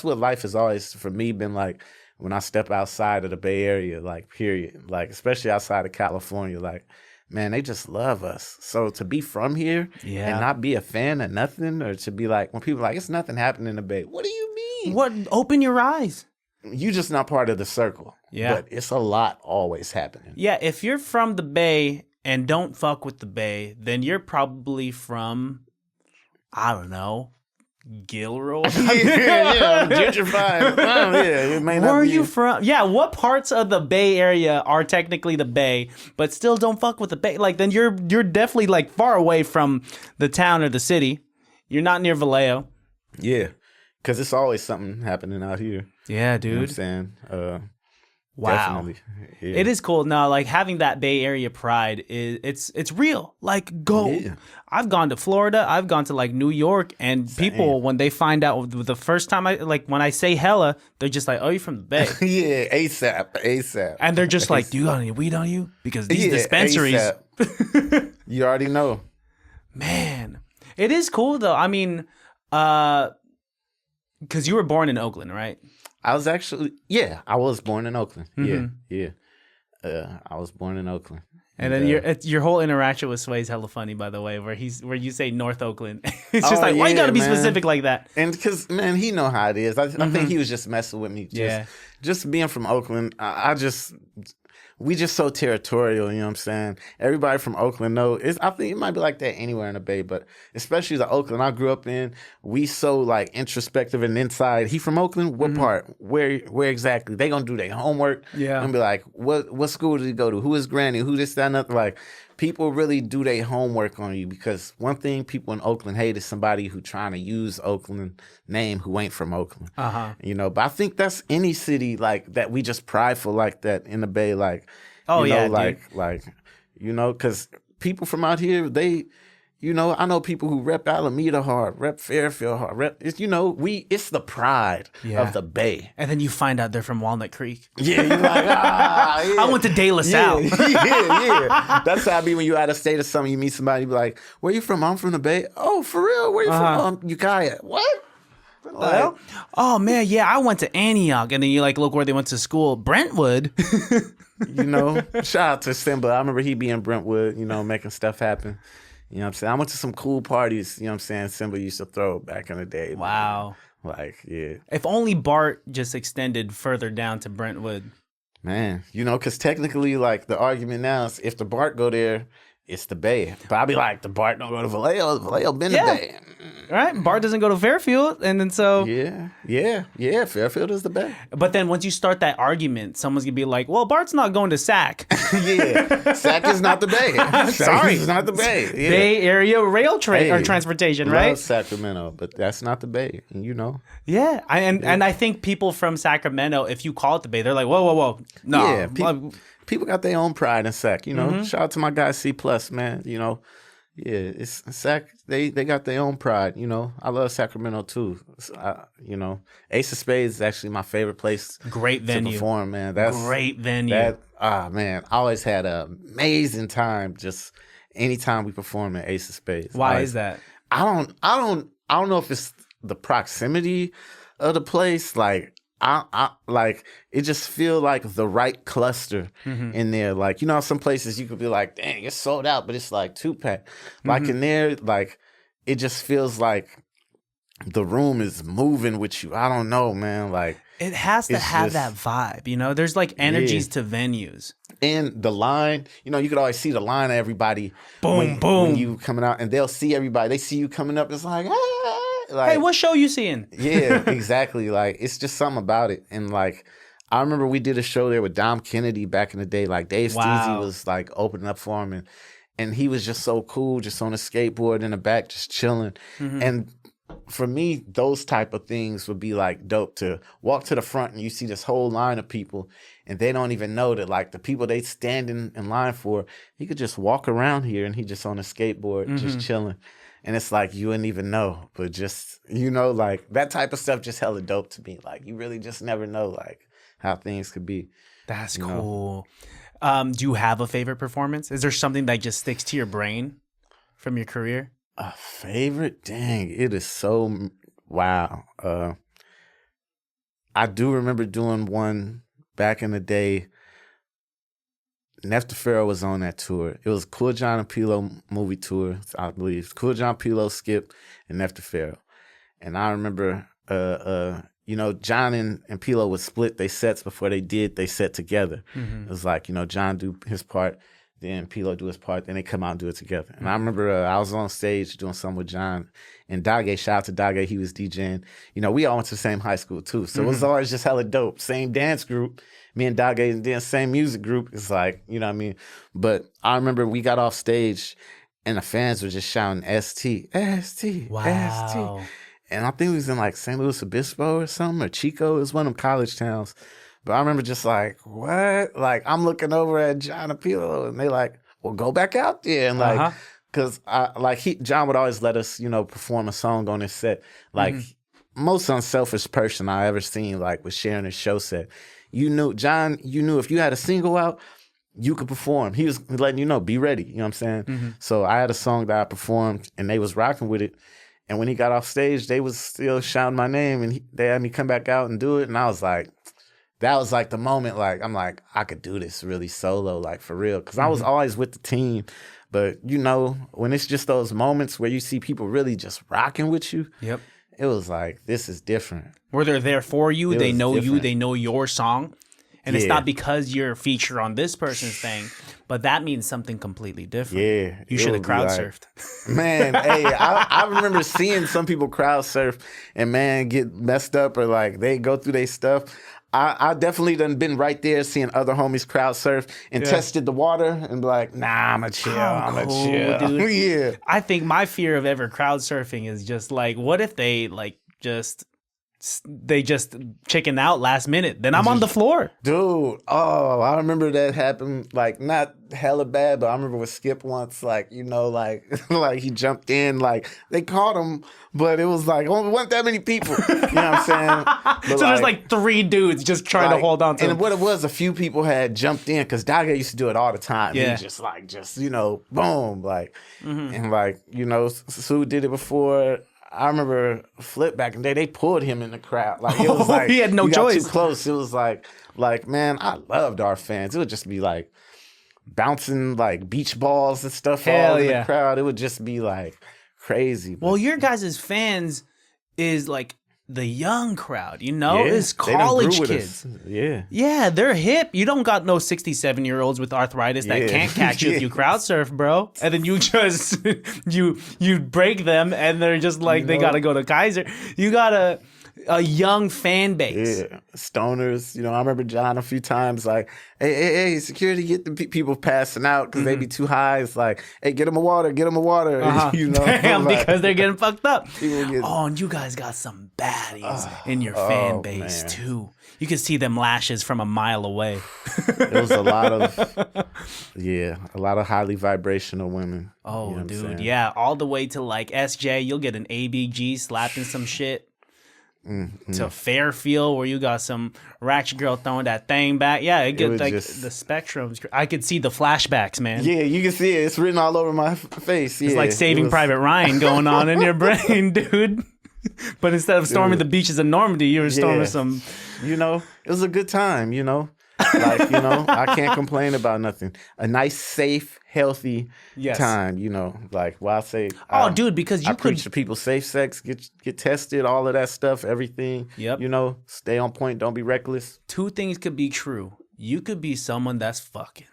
what life has always for me been like. When I step outside of the Bay Area, like period, like especially outside of California, like. Man, they just love us. So to be from here and not be a fan of nothing, or to be like, when people are like, it's nothing happening in the Bay. What do you mean? What? Open your eyes. You just not part of the circle. Yeah. But it's a lot always happening. Yeah, if you're from the Bay and don't fuck with the Bay, then you're probably from, I don't know, Gilroy. yeah, gentrified. Well, yeah, it may not Where are be. you from? Yeah, what parts of the Bay Area are technically the Bay, but still don't fuck with the Bay? Like, then you're definitely like far away from the town or the city. You're not near Vallejo. Yeah, because it's always something happening out here. Yeah, You know what I'm dude. saying? Wow. Definitely. Yeah. It is cool. No, like having that Bay Area pride it's real. Like go. Yeah. I've gone to Florida. I've gone to like New York, and people when they find out the first time when I say hella, they're just like, "Oh, you're from the Bay," Yeah, ASAP. and they're just like, "Do you got any weed on you?" Because these dispensaries, ASAP. You already know. man, it is cool though. I mean, because you were born in Oakland, right? I was born in Oakland. Mhm. Yeah. I was born in Oakland. And then your whole interaction with Sway's hella funny, by the way, where you say North Oakland. It's just Oh, like, why you gotta be yeah, man. specific like that? And because, man, he know how it is. I think he was just messing with me. Just being from Oakland, we just so territorial, you know what I'm saying? Everybody from Oakland know. I think it might be like that anywhere in the Bay, but especially the Oakland I grew up in, we so like introspective and inside. He from Oakland? What part? Where exactly? They gonna do their homework. Yeah. And be like, what school did he go to? Who is Granny? Who this, that, and that? Like, people really do their homework on you, because one thing people in Oakland hate is somebody who trying to use Oakland name who ain't from Oakland. You know, but I think that's any city like that. We just prideful like that in the Bay, like, Oh, you know, yeah, dude. like, you know, because people from out here, they, you know, I know people who rep Alameda hard, rep Fairfield hard, it's, you know, it's the pride of the Bay. And then you find out they're from Walnut Creek. Yeah, you're like, yeah. I went to De La Salle. yeah. That's how I be when you out of state or something. You meet somebody, you be like, "Where you from?" "I'm from the Bay." "Oh, for real? Where you from?" Ukiah." "What?" Like, Oh man, yeah, I went to Antioch, and then you like look where they went to school, Brentwood. you know, shout out to Simba. I remember he be in Brentwood, you know, making stuff happen. You know what I'm saying? I went to some cool parties, you know what I'm saying, Simba used to throw back in the day. Wow. Man. Like, yeah. If only BART just extended further down to Brentwood. Man, you know, because technically, like, the argument now is if the BART go there, it's the Bay. But I'll be like, the BART don't go to Vallejo. Vallejo been the Bay. Right? BART doesn't go to Fairfield, and then so... Yeah. Fairfield is the Bay. But then once you start that argument, someone's going to be like, well, BART's not going to SAC. Yeah. SAC is not the Bay. Sorry. It's not the Bay. Yeah. Bay Area rail or transportation, right? Love Sacramento, but that's not the Bay, you know? Yeah. And I think people from Sacramento, if you call it the Bay, they're like, whoa. No. Yeah, people got their own pride in Sac, you know? Shout out to my guy C+, man, you know? Yeah, it's Sac. They got their own pride, you know. I love Sacramento too. You know, Ace of Spades is actually my favorite place. Great venue to perform, man. Great venue. Man, I always had an amazing time. Just anytime we perform at Ace of Spades. Why is that? I don't know if it's the proximity of the place, like. I like it. Just feel like the right cluster in there. Like, you know, some places you could be like, dang, it's sold out, but it's like 2-pack. Like in there, like it just feels like the room is moving with you. I don't know, man. Like it has to have that vibe, you know. There's like energies to venues. And the line, you know, you could always see the line of everybody. Boom. When you coming out, and they'll see everybody. They see you coming up. It's like, ah. Like, hey, what show you seeing? Yeah, exactly. Like, it's just something about it. And like, I remember we did a show there with Dom Kennedy back in the day. Like, Dave Steezy was like opening up for him, and he was just so cool, just on a skateboard in the back, just chilling. And for me, those type of things would be like dope, to walk to the front and you see this whole line of people, and they don't even know that like the people they standing in line for, he could just walk around here and he just on a skateboard, just chilling. And it's like, you wouldn't even know, but just, you know, like that type of stuff just hella dope to me. Like, you really just never know like how things could be. That's cool. Do you have a favorite performance? Is there something that just sticks to your brain from your career? A favorite? Dang, it is so, wow. I do remember doing one back in the day. Nefta Pharaoh was on that tour. It was Kool John and Pilo movie tour, I believe. Kool John, Pilo, Skip, and Nefta Pharaoh. And I remember, you know, John and Pilo would split their sets before they did they set together. It was like, you know, John do his part, then Pilo do his part, then they come out and do it together. And I remember I was on stage doing something with John and Dage. Shout out to Dage, he was DJing. You know, we all went to the same high school too, so it was always just hella dope. Same dance group, me and Dage, and then same music group. It's like, you know what I mean? But I remember we got off stage and the fans were just shouting ST, ST, Wow. ST. And I think we was in like St. Louis Obispo or something, or Chico. It was one of them college towns. But I remember just like, what? Like, I'm looking over at John and Pilo, and they like, well, go back out there. And like, because John would always let us, you know, perform a song on his set. Like, most unselfish person I ever seen, like, was sharing his show set. John, you knew if you had a single out, you could perform. He was letting you know, be ready. You know what I'm saying? So I had a song that I performed, and they was rocking with it. And when he got off stage, they was still shouting my name, and they had me come back out and do it. And I was like, that was like the moment, like, I'm like, I could do this really solo, like, for real. Because I was always with the team. But, you know, when it's just those moments where you see people really just rocking with you, it was like, this is different. Where they're there for you, they know you, different. they know your song. And it's not because you're featured on this person's thing, but that means something completely different. Yeah. You should have crowd surfed. Man, hey, I remember seeing some people crowd surf and, man, get messed up or, like, they go through their stuff. I definitely done been right there seeing other homies crowd surf and tested the water and be like, nah, I'm a chill. I'm a chill. Dude. Yeah. I think my fear of ever crowd surfing is just like, what if they like just chicken out last minute? Then I'm on the floor. Dude, I remember that happened, like, not hella bad, but I remember with Skip once, like, you know, like, like he jumped in, like, they caught him, but it was like, wasn't that many people, you know what I'm saying? But so there's like 3 dudes just trying to hold on to him. And what it was, a few people had jumped in, because Daga used to do it all the time. Yeah. He just, you know, boom, like, and like, you know, Sue did it before. I remember Flip back in the day, they pulled him in the crowd. Like, it was like, he had no you got choice. too close. It was like, man, I loved our fans. It would just be like bouncing like beach balls and stuff all in the crowd. It would just be like crazy. Well, your guys' fans is like the young crowd, you know? Yeah, It's they done grew college with kids. us. Yeah. Yeah, they're hip. You don't got no 67-year-olds with arthritis that can't catch you if you crowd surf, bro. And then you just you break them and they're just like, they gotta go to Kaiser. You got a young fan base. Yeah, stoners. You know, I remember John a few times like, hey, security, get the people passing out because they be too high. It's like, hey, get them a water. You know, Damn, like, because they're getting fucked up. Get, and you guys got some baddies in your fan base too. You can see them lashes from a mile away. There was a lot of highly vibrational women. Oh, you know dude, yeah, all the way to like SJ. You'll get an ABG slapped in some shit. To Fairfield, where you got some ratchet girl throwing that thing back. Yeah, it gets like the spectrum. I could see the flashbacks, man. Yeah, you can see it. It's written all over my face. It's like Saving Private Ryan going on in your brain, dude. But instead of storming the beaches of Normandy, you were storming some. You know, it was a good time. You know, like, you know, I can't complain about nothing. A nice, safe, healthy time. You know, like, well, I say, dude, because you preach to people safe sex, get tested, all of that stuff, everything. Yep. You know, stay on point, don't be reckless. 2 things could be true. You could be someone that's fucking,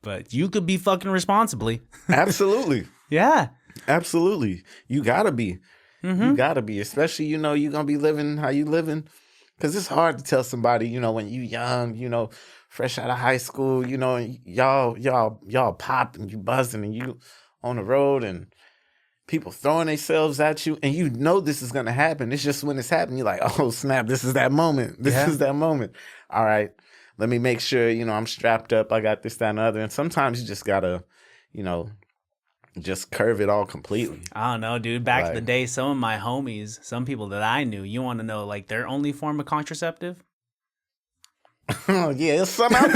but you could be fucking responsibly. Absolutely. Yeah. Absolutely. You gotta be. You gotta be, especially, you know, you're gonna be living how you living. Because it's hard to tell somebody, you know, when you young, you know, fresh out of high school, you know, y'all popping, you buzzing, and you on the road, and people throwing themselves at you, and you know this is gonna happen. It's just when it's happening, you're like, oh snap, this is that moment. This is that moment. All right, let me make sure, you know, I'm strapped up. I got this, that, and the other. And sometimes you just gotta, you know, just curve it all completely. I don't know, dude. Back in the day, some of my homies, some people that I knew, you want to know like their only form of contraceptive? Yeah, there's some out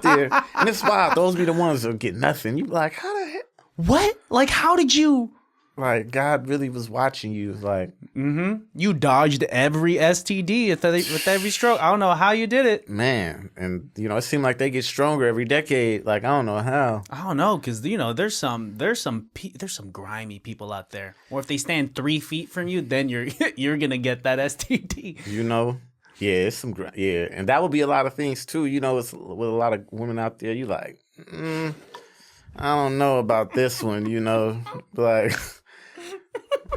there. And it's wild. Those be the ones that get nothing. You be like, how the heck? What? Like, how did you? Like, God really was watching you. Like, You dodged every STD with every stroke. I don't know how you did it. Man, and you know, it seemed like they get stronger every decade. Like, I don't know how. I don't know, because you know, there's some grimy people out there. Or if they stand 3 feet from you, then you're gonna get that STD. You know, it's and that would be a lot of things too. You know, it's with a lot of women out there. You like, I don't know about this one. You know, like.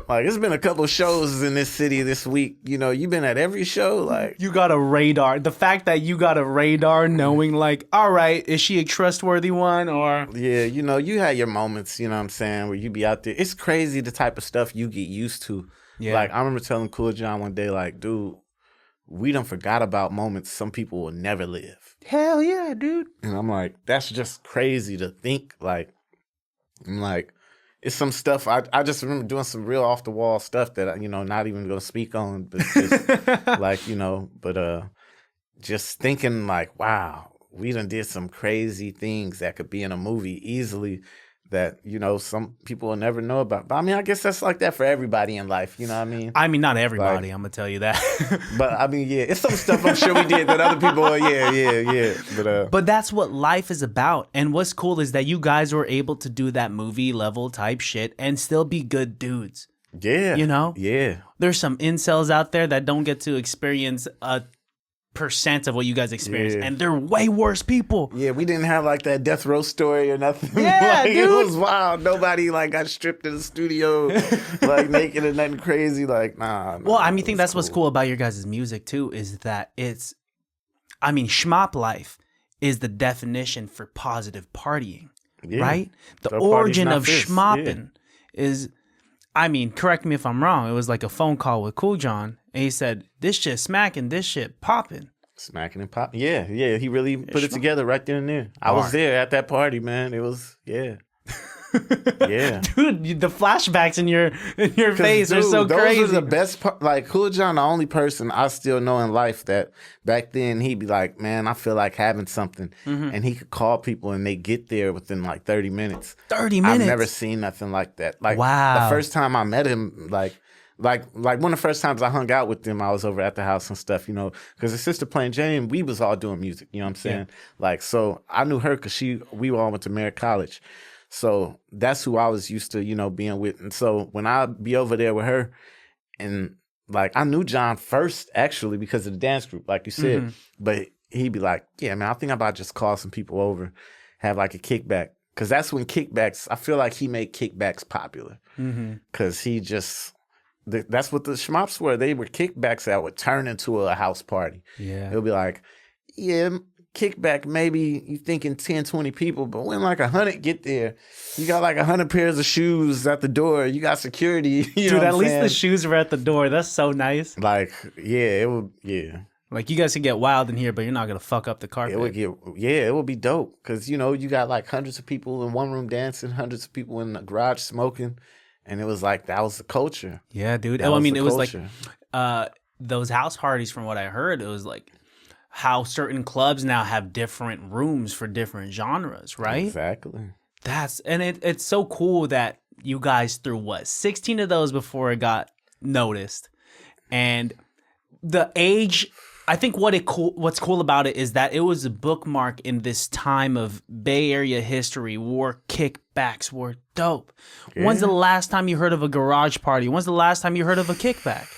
Like, it's been a couple shows in this city this week. You know, you've been at every show. Like, you got a radar. The fact that you got a radar knowing, like, all right, is she a trustworthy one or? Yeah, you know, you had your moments, you know what I'm saying, where you be out there. It's crazy the type of stuff you get used to. Yeah. Like, I remember telling Kool John one day, like, dude, we done forgot about moments some people will never live. Hell yeah, dude. And I'm like, that's just crazy to think. Like, I'm like, it's some stuff. I just remember doing some real off the wall stuff that, you know, not even gonna speak on, but just like, you know, but just thinking like, wow, we done did some crazy things that could be in a movie easily that, you know, some people will never know about. But I mean, I guess that's like that for everybody in life, you know what I mean? I mean, not everybody, like, I'm gonna tell you that. But I mean, yeah, it's some stuff I'm sure we did that other people, yeah. But that's what life is about. And what's cool is that you guys were able to do that movie level type shit and still be good dudes. Yeah. You know? Yeah. There's some incels out there that don't get to experience a percent of what you guys experienced, and they're way worse people. Yeah, we didn't have like that death row story or nothing. Yeah, like, dude. It was wild. Nobody like got stripped in the studio like naked or nothing crazy. Like, nah. Well, I mean, I think that's what's cool about your guys' music too, is that it's, I mean, Shmoplife is the definition for positive partying, right? The origin of Shmopping is, I mean, correct me if I'm wrong, it was like a phone call with Kool John, and he said, this shit smacking, this shit popping. Smacking and popping. Yeah. He really put it together right then and there. I was there at that party, man. It was, yeah. Dude, the flashbacks in your face are so crazy. Those are the best part. Like, Kool John, the only person I still know in life that back then he'd be like, man, I feel like having something. And he could call people and they get there within like 30 minutes. 30 minutes? I've never seen nothing like that. Like, wow. The first time I met him, like one of the first times I hung out with them, I was over at the house and stuff, you know, because his sister playing Jane, we was all doing music, you know what I'm saying? Yeah. Like, so I knew her because we all went to Merritt College. So that's who I was used to, you know, being with. And so when I'd be over there with her, and like I knew John first actually because of the dance group, like you said, but he'd be like, yeah, man, I think I'm about to just call some people over, have like a kickback. Because that's when kickbacks, I feel like he made kickbacks popular. Because he just, that's what the Shmops were. They were kickbacks that would turn into a house party. Yeah. It would be like, yeah, kickback, maybe you thinking 10, 20 people, but when like 100 get there, you got like 100 pairs of shoes at the door. You got security. You know Dude, at least the shoes were at the door. That's so nice. Like, yeah, it would, yeah. Like, you guys can get wild in here, but you're not going to fuck up the carpet. It would be dope. Because, you know, you got like hundreds of people in one room dancing, hundreds of people in the garage smoking. And it was like, that was the culture. Yeah, dude. I mean, it was like those house parties, from what I heard, it was like how certain clubs now have different rooms for different genres, right? Exactly. It's so cool that you guys threw 16 of those before it got noticed. And the age, I think what's cool about it is that it was a bookmark in this time of Bay Area history where kickbacks were dope. Yeah. When's the last time you heard of a garage party? When's the last time you heard of a kickback?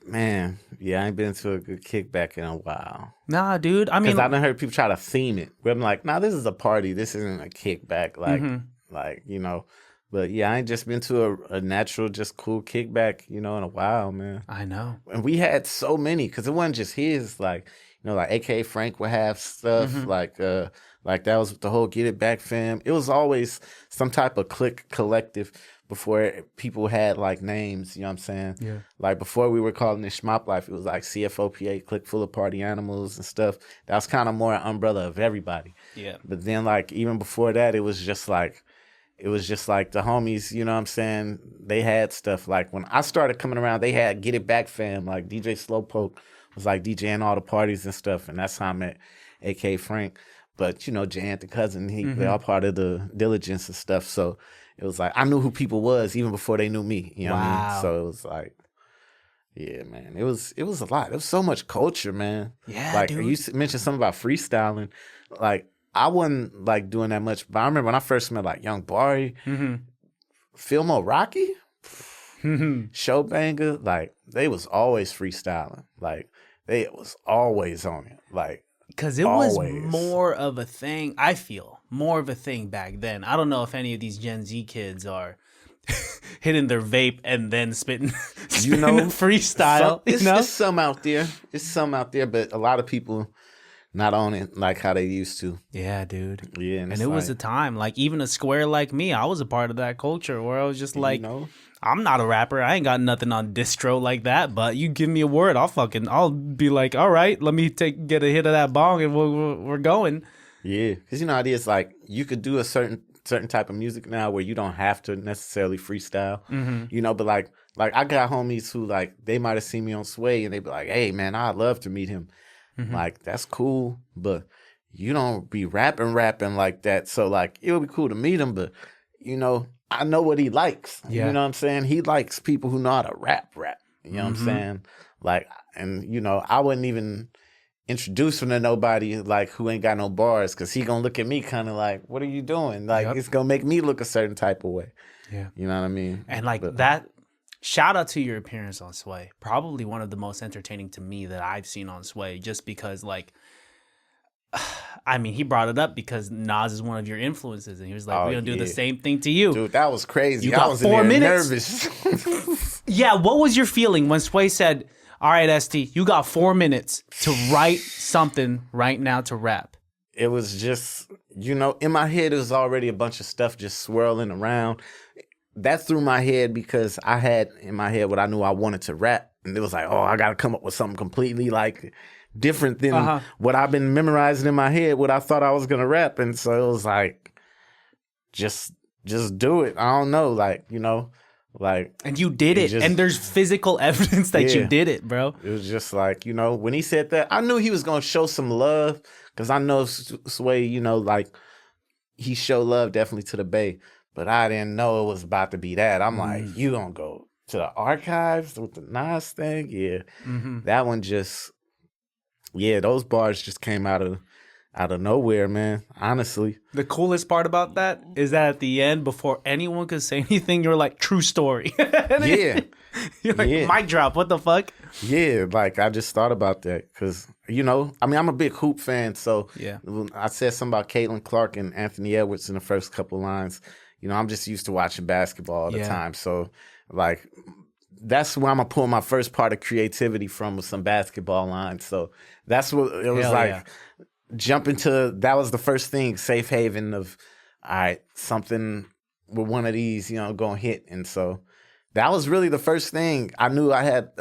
Man, yeah, I ain't been to a good kickback in a while. Nah, dude. I mean, because I done heard people try to theme it. Where I'm like, nah, this is a party. This isn't a kickback. Like, you know. But yeah, I ain't just been to a natural, just cool kickback, you know, in a while, man. I know. And we had so many, because it wasn't just his. Like, you know, like AKA Frank would have stuff. Like that was the whole Get It Back fam. It was always some type of clique collective before people had like names, you know what I'm saying? Yeah. Like before we were calling it Shmoplife, it was like CFOPA, clique full of party animals and stuff. That was kind of more an umbrella of everybody. Yeah. But then like even before that, it was just like the homies, you know what I'm saying? They had stuff. Like when I started coming around, they had Get It Back fam, like DJ Slowpoke was like DJing all the parties and stuff. And that's how I met A.K. Frank. But, you know, Jan, the cousin, they all part of the diligence and stuff. So it was like, I knew who people was even before they knew me. You know what I mean? So it was like, yeah, man. It was a lot. It was so much culture, man. Yeah, like, dude. You mentioned something about freestyling. Like, I wasn't, like, doing that much. But I remember when I first met, like, Young Barry, Filmo Rocky, Showbanger, like, they was always freestyling. Like, they was always on it. Like, because it was always. more of a thing. I feel more of a thing back then. I don't know if any of these Gen Z kids are hitting their vape and then spitting freestyle. It's some out there. It's some out there, but a lot of people not on it like how they used to. Yeah, dude. Yeah, and it was a time, like, even a square like me, I was a part of that culture where I was just like, I'm not a rapper. I ain't got nothing on distro like that, but you give me a word, I'll be like, all right, let me get a hit of that bong and we're going. Yeah, because you know how it is, like, you could do a certain type of music now where you don't have to necessarily freestyle, you know, but like I got homies who, like, they might have seen me on Sway and they be like, hey, man, I'd love to meet him. Like, that's cool, but you don't be rapping like that. So, like, it would be cool to meet him, but, you know, I know what he likes. Yeah. You know what I'm saying? He likes people who know how to rap. You know what I'm saying? Like, and, you know, I wouldn't even introduce him to nobody, like, who ain't got no bars, because he gonna look at me kind of like, what are you doing? Like, it's gonna make me look a certain type of way. Yeah. You know what I mean? And, like, that... Shout out to your appearance on Sway. Probably one of the most entertaining to me that I've seen on Sway, just because, like, I mean, he brought it up because Nas is one of your influences, and he was like, we're going to do the same thing to you. Dude, that was crazy. You got I was 4 in there minutes. nervous. Yeah, what was your feeling when Sway said, all right, ST, you got 4 minutes to write something right now to rap? It was just, you know, in my head, it was already a bunch of stuff just swirling around. That threw my head because I had in my head what I knew I wanted to rap. And it was like, oh, I got to come up with something completely, like, different than what I've been memorizing in my head, what I thought I was going to rap. And so it was like, just do it. I don't know, like, you know, like. And you did it. And there's physical evidence that you did it, bro. It was just like, you know, when he said that, I knew he was going to show some love, because I know Sway, you know, like, he showed love definitely to the Bay. But I didn't know it was about to be that. I'm like, you gonna go to the archives with the Nas thing? Yeah. That one just, those bars just came out of nowhere, man. Honestly. The coolest part about that is that at the end, before anyone could say anything, you're like, true story. Yeah. You're like, mic drop, what the fuck? Yeah, like, I just thought about that because, you know, I mean, I'm a big Hoop fan, so I said something about Caitlin Clark and Anthony Edwards in the first couple lines. You know, I'm just used to watching basketball all the time. So, like, that's where I'm going to pull my first part of creativity from, with some basketball lines. So, that's what it was jump into, that was the first thing, safe haven of, all right, something with one of these, you know, going to hit. And so, that was really the first thing. I knew I had,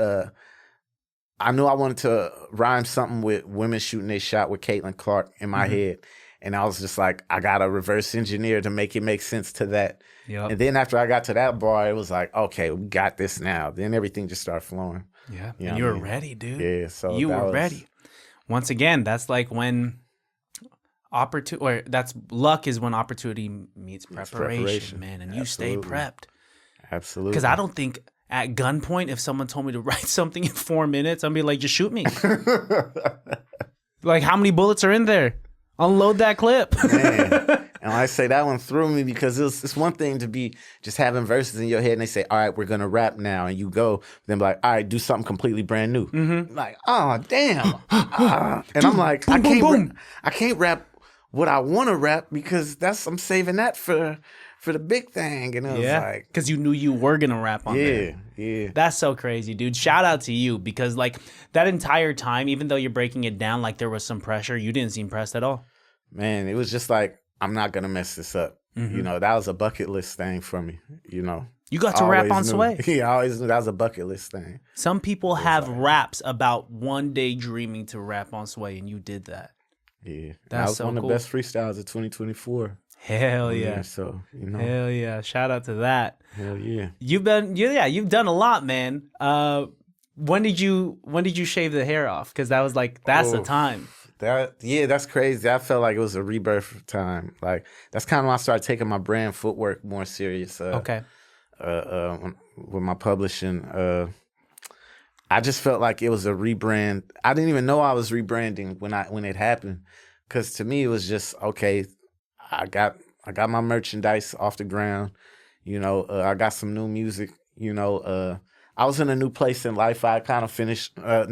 I knew I wanted to rhyme something with women shooting their shot with Caitlin Clark in my head. And I was just like, I got to reverse engineer to make it make sense to that. Yep. And then after I got to that bar, it was like, okay, we got this now. Then everything just started flowing. Yeah. You know, and you were ready, dude. Yeah. So you were ready. Once again, that's like when luck is when opportunity meets preparation, man. And you stay prepped. Absolutely. Because I don't think at gunpoint, if someone told me to write something in 4 minutes, I'd be like, just shoot me. Like, how many bullets are in there? Unload that clip. Man. And I say that one threw me because it's one thing to be just having verses in your head and they say, all right, we're going to rap now. And you go, then be like, all right, do something completely brand new. Like, oh, damn. And I'm like, I can't rap what I want to rap because I'm saving that for the big thing. And it was like, because you knew you were going to rap on there. Yeah. That's so crazy, dude. Shout out to you because, like, that entire time, even though you're breaking it down like there was some pressure, you didn't seem pressed at all. Man, it was just like, I'm not going to mess this up. You know, that was a bucket list thing for me, you know. You got to rap on Sway. Yeah, I always knew that was a bucket list thing. Some people have raps about one day dreaming to rap on Sway, and you did that. Yeah. That's that was so one of cool. the best freestyles of 2024. Hell yeah. So, you know. Hell yeah. Shout out to that. Hell yeah. You've done a lot, man. When did you shave the hair off? Because that was like, that's the time. That's crazy. I felt like it was a rebirth time. Like, that's kind of when I started taking my brand footwork more serious. Okay. With my publishing, I just felt like it was a rebrand. I didn't even know I was rebranding when it happened, because to me it was just okay. I got my merchandise off the ground. You know, I got some new music. You know, I was in a new place in life. I kind of finished, I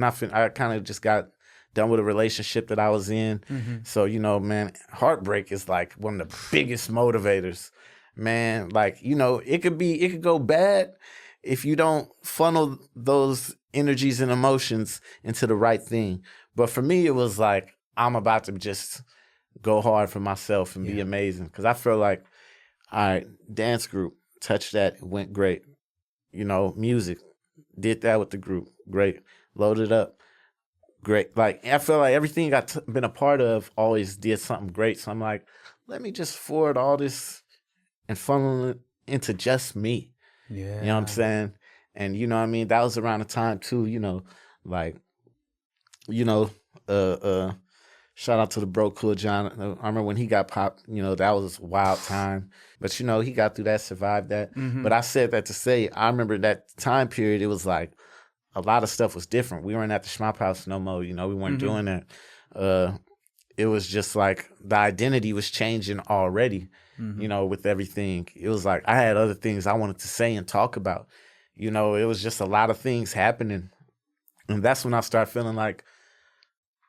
kind of just got done with a relationship that I was in. So, you know, man, heartbreak is like one of the biggest motivators, man. Like, you know, it could go bad if you don't funnel those energies and emotions into the right thing. But for me, it was like, I'm about to just go hard for myself and be amazing. Because I feel like, all right, dance group, touched that, it went great. You know, music, did that with the group, great. Loaded up, great. Like, I feel like everything I've been a part of always did something great. So I'm like, let me just forward all this and funnel it into just me. Yeah. You know what I'm saying? And you know what I mean? That was around the time too, you know, like, you know, shout out to the bro Kool John. I remember when he got popped, you know, that was a wild time. But, you know, he got through that, survived that. But I said that to say, I remember that time period, it was like a lot of stuff was different. We weren't at the Shmop house no more, you know, we weren't doing that. It was just like the identity was changing already, you know, with everything. It was like I had other things I wanted to say and talk about. You know, it was just a lot of things happening. And that's when I started feeling like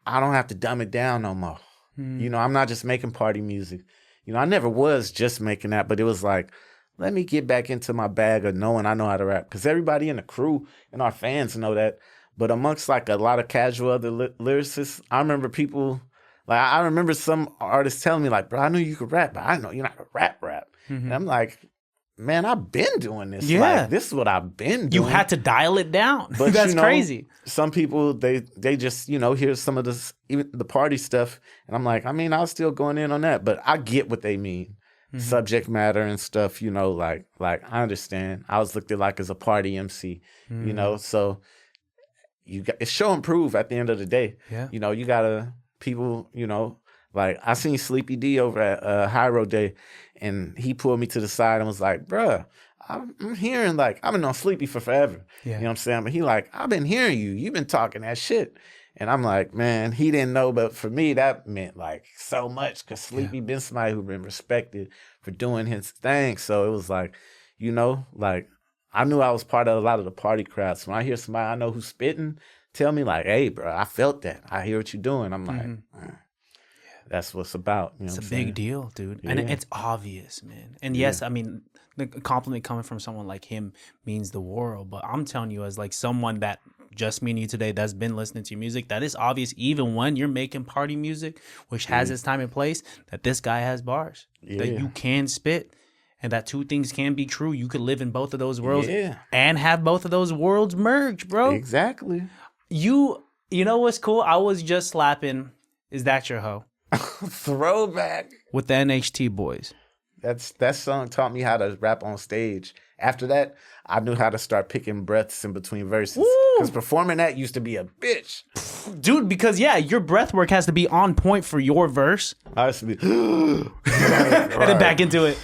I don't have to dumb it down no more. You know, I'm not just making party music. You know, I never was just making that, but it was like, let me get back into my bag of knowing I know how to rap. Because everybody in the crew and our fans know that. But amongst like a lot of casual other lyricists, I remember people, like I remember some artists telling me like, bro, I knew you could rap, but I know you're not a rap. And I'm like, man, I've been doing this. Yeah. Like, this is what I've been doing. You had to dial it down. But That's you know, crazy. Some people, they just, you know, hear some of this, even the party stuff. And I'm like, I mean, I was still going in on that. But I get what they mean. Subject matter and stuff, you know, like I understand. I was looked at like as a party MC, you know. So it's show and prove at the end of the day. Yeah. You know, you gotta, people, you know, like I seen Sleepy D over at High Road Day, and he pulled me to the side and was like, bruh, I'm hearing like, I've been on Sleepy for forever. Yeah. You know what I'm saying? But he like, I've been hearing you. You've been talking that shit. And I'm like, man, he didn't know. But for me, that meant like so much because Sleepy been somebody who been respected for doing his thing. So it was like, you know, like I knew I was part of a lot of the party crowds. When I hear somebody I know who's spitting, tell me like, hey, bro, I felt that. I hear what you're doing. I'm like, that's what's about. You know It's what a I'm saying? big deal, dude. Yeah. And it's obvious, man. And yes, I mean, the compliment coming from someone like him means the world. But I'm telling you, as like someone that just meeting you today that's been listening to your music, that is obvious even when you're making party music, which has its time and place, that this guy has bars. That you can spit. And that two things can be true. You could live in both of those worlds and have both of those worlds merge, bro. Exactly. You know what's cool? I was just slapping Is That Your Hoe? Throwback. With the NHT boys. That song taught me how to rap on stage. After that, I knew how to start picking breaths in between verses. Because performing that used to be a bitch. Dude, because your breath work has to be on point for your verse. I used to be And then back into it.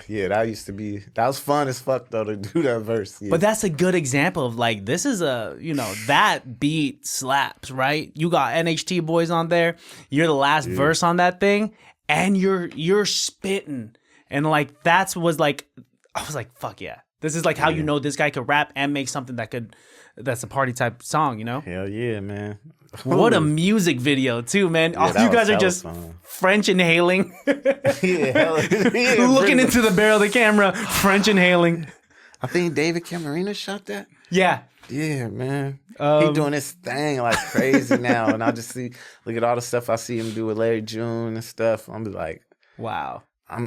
Yeah, that was fun as fuck though to do that verse. Yeah. But that's a good example of like, this is that beat slaps, right? You got NHT boys on there. You're the last verse on that thing. And you're spitting. And like, I was like, fuck yeah. This is like how you know this guy could rap and make something that's a party type song, you know? Hell yeah, man. What a music video too, man. Yeah, You guys are just fun. French inhaling. Yeah, Looking into the barrel of the camera, French inhaling. I think David Camarena shot that. Yeah. Yeah, man. He doing his thing like crazy now. And I just look at all the stuff I see him do with Larry June and stuff. I'm like, Wow.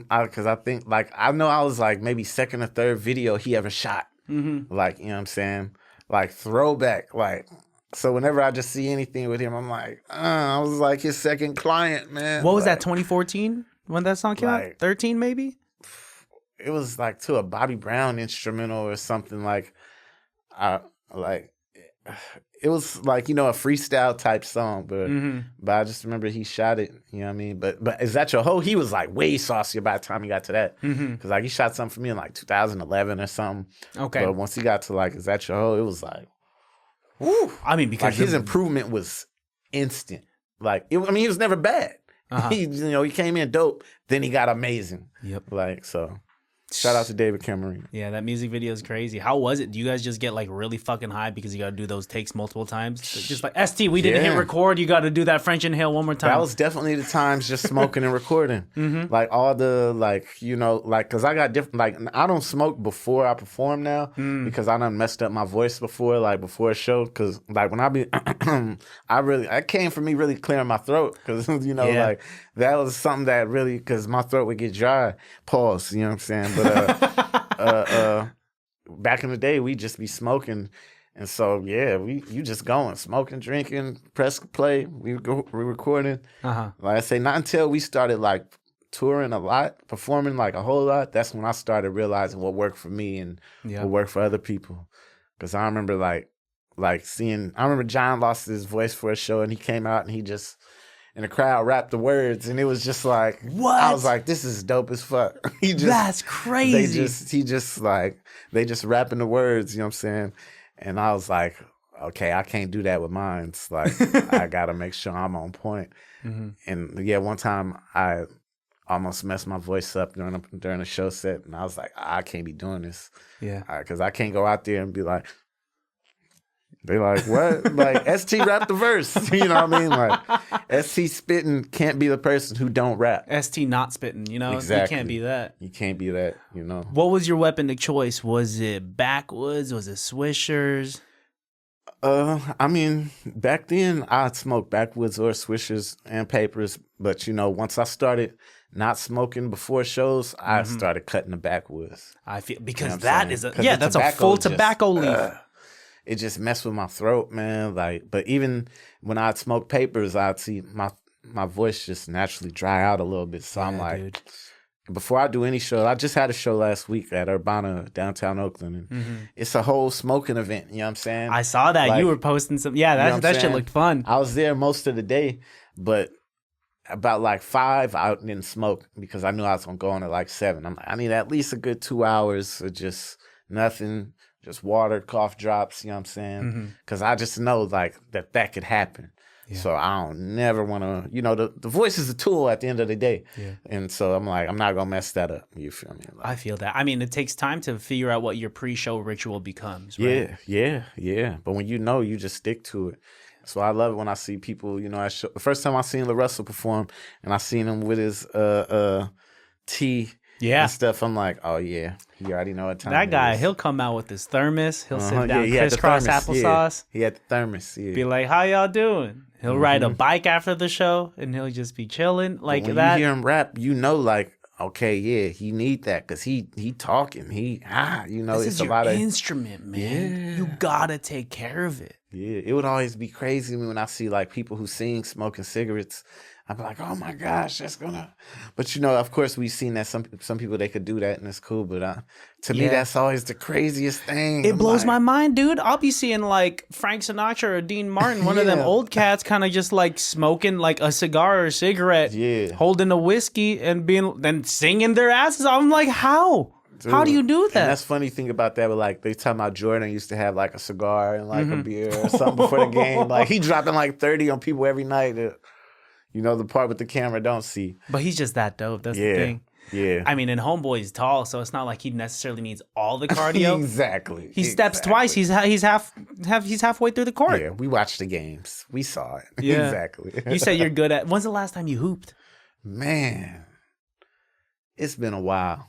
Because I think, like, I know I was like maybe second or third video he ever shot. Like, you know what I'm saying? Like, throwback. Like, so whenever I just see anything with him, I'm like, I was like his second client, man. What was like, that, 202014 when that song came out? 13 maybe? It was like to a Bobby Brown instrumental or something. Like, it was like, you know, a freestyle type song, but I just remember he shot it, you know what I mean? But Is That Your Hoe? He was like way saucier by the time he got to that. Because like he shot something for me in like 2011 or something. Okay. But once he got to like Is That Your Hoe? It was like, woo. I mean, because like his improvement was instant. Like, he was never bad. He came in dope, then he got amazing. Yep. Like, so. Shout out to David Cameron. Yeah, that music video is crazy. How was it? Do you guys just get like really fucking high because you got to do those takes multiple times? Just like ST, we didn't hit record. You got to do that French inhale one more time. That was definitely the times just smoking and recording. Like all the because I got different. Like I don't smoke before I perform now because I done messed up my voice before, like before a show. Because like when I be, I came for me really clearing my throat because like that was something that really because my throat would get dry. Pause. You know what I'm saying? But back in the day, we just be smoking, and so you just going smoking, drinking, press play. We recording. Like I say, not until we started like touring a lot, performing like a whole lot. That's when I started realizing what worked for me and what worked for other people. Because I remember like seeing. I remember John lost his voice for a show, and he came out and he just. And the crowd rapped the words, and it was just like, what? I was like, this is dope as fuck. That's crazy. They just rapping the words, you know what I'm saying? And I was like, okay, I can't do that with mine. It's like, I got to make sure I'm on point. And one time I almost messed my voice up during a show set, and I was like, I can't be doing this. Yeah. Because I can't go out there and be like, they like, what? Like, ST rap the verse. You know what I mean? Like, ST spitting can't be the person who don't rap. ST not spitting, Exactly. You can't be that. You can't be that, What was your weapon of choice? Was it backwoods? Was it swishers? I mean, back then, I'd smoke backwoods or swishers and papers. But, once I started not smoking before shows, I started cutting the backwoods. I feel, because that's a full tobacco leaf. It just messed with my throat, man. Like, but even when I'd smoke papers, I'd see my voice just naturally dry out a little bit. So I'm like, dude. Before I do any show, I just had a show last week at Urbana, downtown Oakland. And it's a whole smoking event. You know what I'm saying? I saw that. You were posting some. Yeah, that shit looked fun. I was there most of the day, but about like 5, I didn't smoke because I knew I was going to go on at like 7. I'm like, I need at least a good 2 hours of just nothing. Just water, cough drops, you know what I'm saying? Because I just know, like, that could happen. Yeah. So I don't never want to, the voice is a tool at the end of the day. Yeah. And so I'm like, I'm not going to mess that up. You feel me? Like, I feel that. I mean, it takes time to figure out what your pre-show ritual becomes, right? Yeah. But when you just stick to it. So I love it when I see people, the first time I seen LaRussell perform and I seen him with his tea. Yeah. And stuff. I'm like, oh, yeah. You already know what time that guy, it is. he'll come out with his thermos. He'll sit down, crisscross applesauce. He had the thermos. Yeah. Be like, how y'all doing? He'll ride a bike after the show, and he'll just be chilling like when that. You hear him rap, like, okay, yeah, he need that because he talking. This it's is a lot of instrument, man. Yeah. You gotta take care of it. Yeah, it would always be crazy to me when I see like people who sing smoking cigarettes. I'm like, oh my gosh, that's gonna. But of course, we've seen that some people they could do that and it's cool. But to me, that's always the craziest thing. It blows my mind, dude. I'll be seeing like Frank Sinatra or Dean Martin, one of them old cats, kind of just like smoking like a cigar or a cigarette, holding a whiskey and then singing their asses off. I'm like, how? Dude, how do you do that? And that's funny thing about that. But like they talking about Jordan used to have like a cigar and like a beer or something before the game. Like he dropping like 30 on people every night. The part with the camera don't see. But he's just that dope. That's the thing. Yeah. I mean, and Homeboy's tall, so it's not like he necessarily needs all the cardio. Exactly. He steps twice. He's halfway through the court. Yeah, we watched the games. We saw it. Yeah. Exactly. You said you're good at. When's the last time you hooped? Man, it's been a while.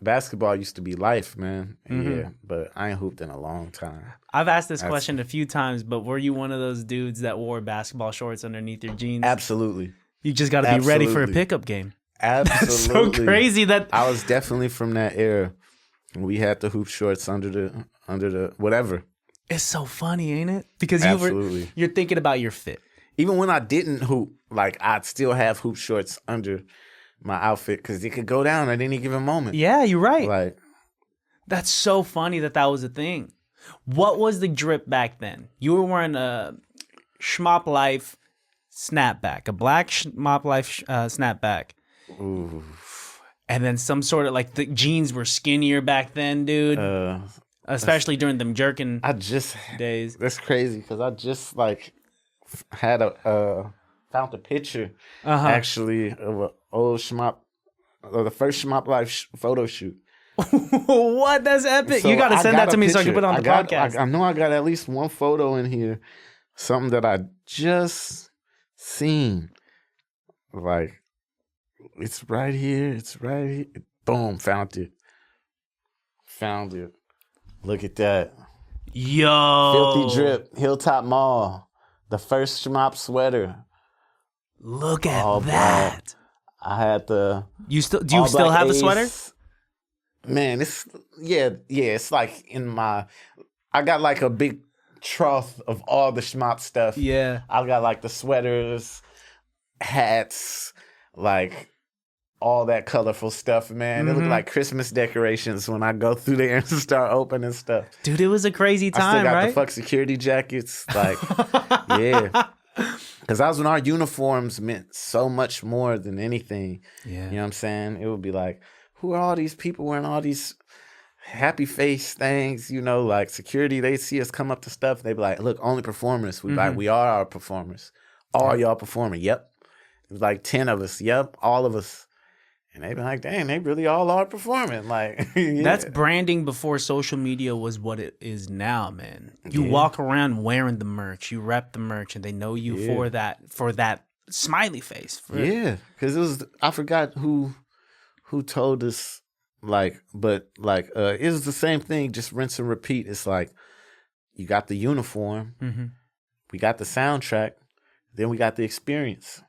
Basketball used to be life, man. Yeah, but I ain't hooped in a long time. I've asked this question a few times, but were you one of those dudes that wore basketball shorts underneath your jeans? Absolutely. You just got to be ready for a pickup game. Absolutely. That's so crazy that I was definitely from that era. We had the hoop shorts under the whatever. It's so funny, ain't it? Because you're thinking about your fit. Even when I didn't hoop, like I'd still have hoop shorts under my outfit because it could go down at any given moment. Yeah, you're right. Like, that's so funny that was a thing. What was the drip back then? You were wearing a Shmoplife snapback, a black Shmoplife snapback. Ooh. And then some sort of like the jeans were skinnier back then, dude. Especially during them jerking days. That's crazy because I just like had found a picture actually of an old Shmop, or the first Shmoplife photo shoot. What? That's epic. So you got to I send got that to a me so I can picture. put it on the podcast. I know I got at least one photo in here. Something that I just seen. Like, it's right here. It's right here. Boom, found it. Found it. Look at that. Yo. Filthy Drip, Hilltop Mall. The first Shmop sweater. Look at All that. black. I had the... Do you still have the sweater? Man, it's like in my... I got like a big trough of all the Shmop stuff. Yeah. I got like the sweaters, hats, like all that colorful stuff, man. It looked like Christmas decorations when I go through there and start opening stuff. Dude, it was a crazy time, I still got right? the fuck security jackets. Like, yeah. Because that was when our uniforms meant so much more than anything. Yeah. You know what I'm saying? It would be like, who are all these people wearing all these happy face things? You know, like security, they see us come up to stuff. They be like, look, only performers. We like, we are our performers. All y'all performing. Yep. It was like 10 of us. Yep. All of us. And they be like, dang, they really all are performing. Like, yeah. That's branding before social media was what it is now, man. You walk around wearing the merch, you rep the merch, and they know you for that smiley face. Yeah, because it was, I forgot who told us, like, but like it was the same thing, just rinse and repeat. It's like, you got the uniform, we got the soundtrack, then we got the experience.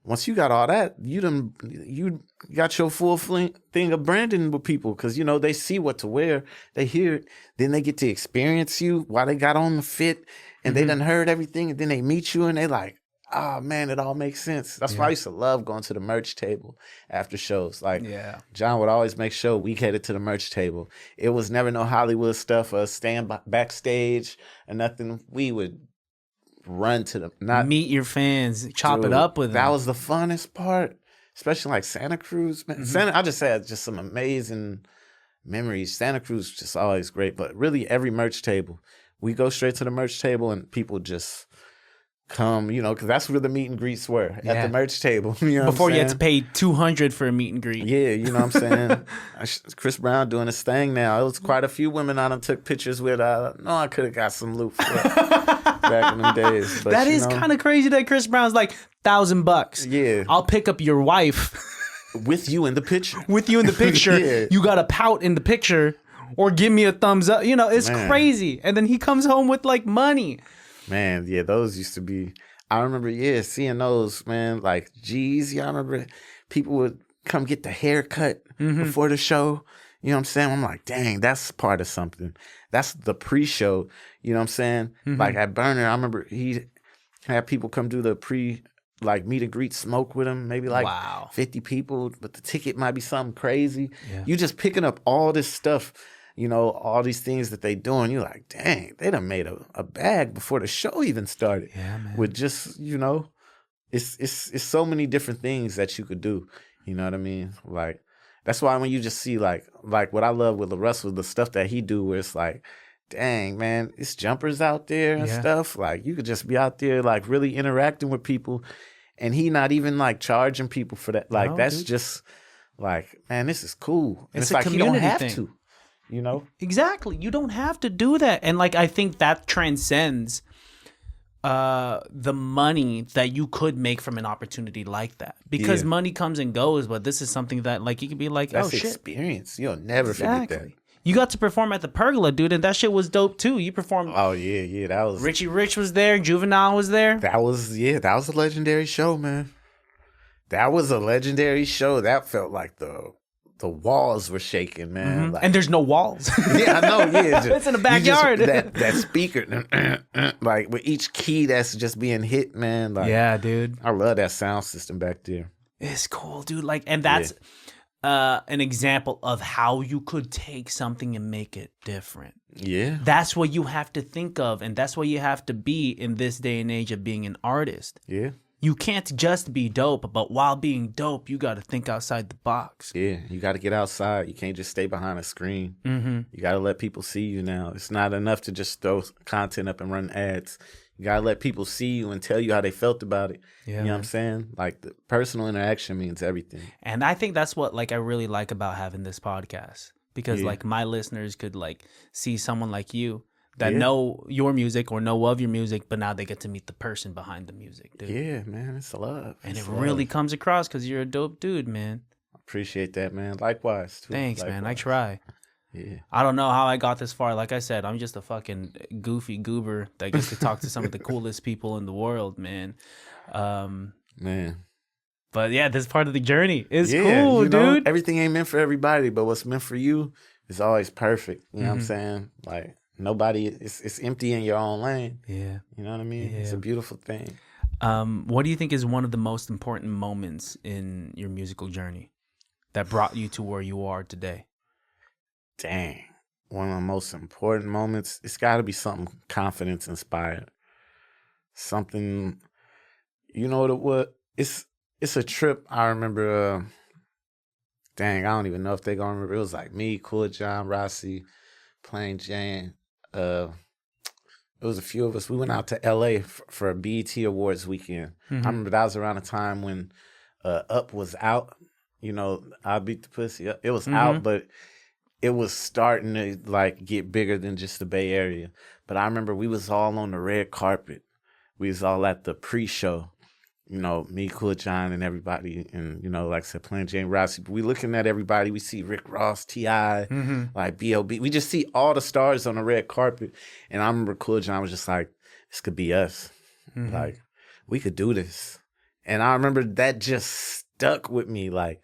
Once you got all that, you got your full thing of branding with people, because, you know, they see what to wear, they hear it, then they get to experience you while they got on the fit, and they done heard everything, and then they meet you, and they like, oh, man, it all makes sense. That's why I used to love going to the merch table after shows. Like, John would always make sure we headed to the merch table. It was never no Hollywood stuff or stand backstage or nothing. We would run to the meet your fans, chop it up with them. That was the funnest part, especially like Santa Cruz, man. I just had just some amazing memories. Santa Cruz just always great, but really every merch table, we go straight to the merch table and people just come, you know, because that's where the meet and greets were, at the merch table. You know, before you had to pay $200 for a meet and greet. Yeah, you know what I'm saying? Chris Brown doing his thing now. It was quite a few women I done took pictures with. I could have got some loot for back in them days. But, that is kind of crazy that Chris Brown's like $1,000. Yeah. I'll pick up your wife. With you in the picture. With you in the picture. Yeah. You got to pout in the picture or give me a thumbs up. You know, it's crazy. And then he comes home with like money. Man, yeah, those used to be, I remember, seeing those, man, like, geez, y'all remember people would come get the haircut before the show. You know what I'm saying? I'm like, dang, that's part of something. That's the pre-show. You know what I'm saying? Like at Burner, I remember he had people come do the like meet and greet smoke with him, maybe like 50 people, but the ticket might be something crazy. Yeah. You just picking up all this stuff, you know, all these things that they doing. You're like, dang, they done made a bag before the show even started. Yeah, man. With just, you know, it's so many different things that you could do. You know what I mean? Like, that's why when you just see like what I love with LaRussell, the stuff that he do, where it's like, dang, man, it's jumpers out there and stuff. Like, you could just be out there like really interacting with people, and he not even like charging people for that. Like, that's just like, man, this is cool. And it's like, you don't have to, you know? Exactly. You don't have to do that. And like, I think that transcends the money that you could make from an opportunity like that, because money comes and goes, but this is something that like you could be like, that's oh shit, experience. You'll never forget that. You got to perform at the Pergola, dude, and that shit was dope too. You performed. Oh yeah, that was. Richie Rich was there. Juvenile was there. That was a legendary show, man. That was a legendary show. That felt like the walls were shaking, man. Like, and there's no walls. Yeah, I know. Yeah, it's in the backyard. That speaker, like with each key that's just being hit, man. Like, yeah, dude. I love that sound system back there. It's cool, dude. Like, and that's an example of how you could take something and make it different. Yeah, that's what you have to think of, and that's what you have to be in this day and age of being an artist. Yeah. You can't just be dope, but while being dope, you got to think outside the box. Yeah, you got to get outside. You can't just stay behind a screen. You got to let people see you now. It's not enough to just throw content up and run ads. You got to let people see you and tell you how they felt about it. Yeah, you know what I'm saying? Like, the personal interaction means everything. And I think that's what like I really like about having this podcast. because Yeah. like my listeners could like see someone like you that Yeah. know your music or know of your music, but now they get to meet the person behind the music, dude. Yeah, man, it's love. And It's it really love. comes across because you're a dope dude, man. Appreciate that, man. Likewise, too. Thanks, man. I Likewise. try. Yeah. I don't know how I got this far. Like I said, I'm just a fucking goofy goober that gets to talk to some of the coolest people in the world, man. Man. But yeah, this part of the journey is Yeah, cool, you know, dude. everything ain't meant for everybody, but what's meant for you is always perfect. You know what I'm saying? Like nobody, it's empty in your own lane. Yeah. You know what I mean? It's Yeah. a beautiful thing. What do you think is one of the most important moments in your musical journey that brought you to where you are today? Dang. One of the most important moments, it's got to be something confidence inspired. Something, you know what? It's a trip. I remember, dang, I don't even know if they gonna remember. It was like me, Kool John, Rossi, Plain Jane. It was a few of us. We went out to LA for a BET Awards weekend. I remember that was around the time when Up was out. You know, I Beat the Pussy Up. It was out, but it was starting to like get bigger than just the Bay Area. But I remember we was all on the red carpet. We was all at the pre-show. You know, me, Kool John, and everybody, and, you know, like I said, Plain Jane, Rossi. But we looking at everybody. We see Rick Ross, T.I., like B.O.B. We just see all the stars on the red carpet. And I remember Kool John was just like, this could be us. Like, we could do this. And I remember that just stuck with me. Like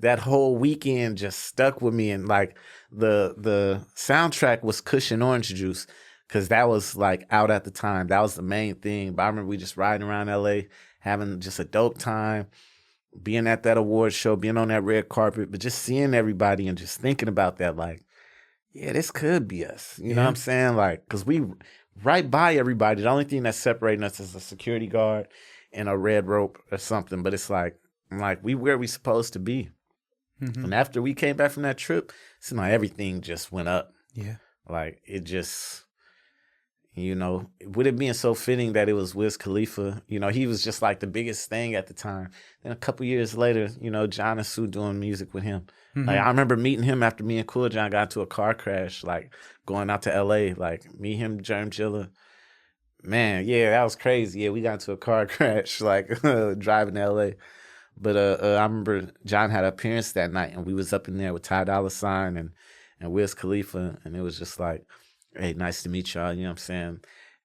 that whole weekend just stuck with me. And like the soundtrack was Cushion Orange Juice, because that was like out at the time. That was the main thing. But I remember we just riding around LA, having just a dope time, being at that award show, being on that red carpet, but just seeing everybody and just thinking about that, like, yeah, this could be us. You know what I'm saying? Like, because we right by everybody. The only thing that's separating us is a security guard and a red rope or something. But it's like we where we supposed to be. And after we came back from that trip, it seemed like everything just went up. Yeah. Like, it just... You know, with it being so fitting that it was Wiz Khalifa, you know, he was just like the biggest thing at the time. Then a couple years later, you know, John and Sue doing music with him. Like, I remember meeting him after me and Kool John got into a car crash, like going out to LA, like me, him, Germ Jilla. Man, yeah, that was crazy. Yeah, we got into a car crash, like driving to LA. But I remember John had an appearance that night, and we was up in there with Ty Dolla $ign and Wiz Khalifa, and it was just like, hey, nice to meet y'all, you know what I'm saying?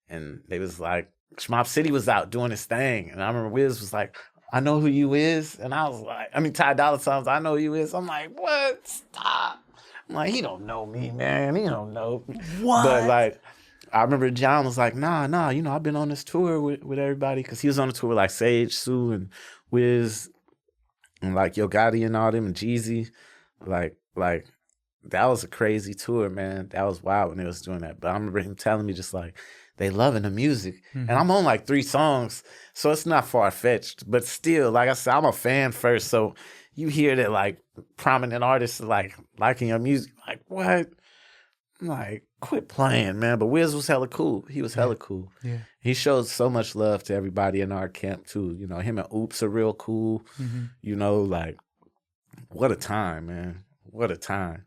And they was like, Shmop City was out doing his thing. And I remember Wiz was like, I know who you is. And I was like, Ty Dolla $ign was, I know who you is. I'm like, what? Stop. I'm like, he don't know me, man. He don't know me. What? But like, I remember John was like, nah, you know, I've been on this tour with everybody. Because he was on the tour with like Sage, Sue, and Wiz, and like Yo Gotti and all them, and Jeezy. Like, that was a crazy tour, man. That was wild when they was doing that. But I remember him telling me just like, they loving the music. And I'm on like 3 songs, so it's not far-fetched. But still, like I said, I'm a fan first. So you hear that like prominent artists like liking your music. Like, what? I'm like, quit playing, man. But Wiz was hella cool. He was hella cool. Yeah. He showed so much love to everybody in our camp too. You know, him and Oops are real cool. You know, like, what a time, man. What a time.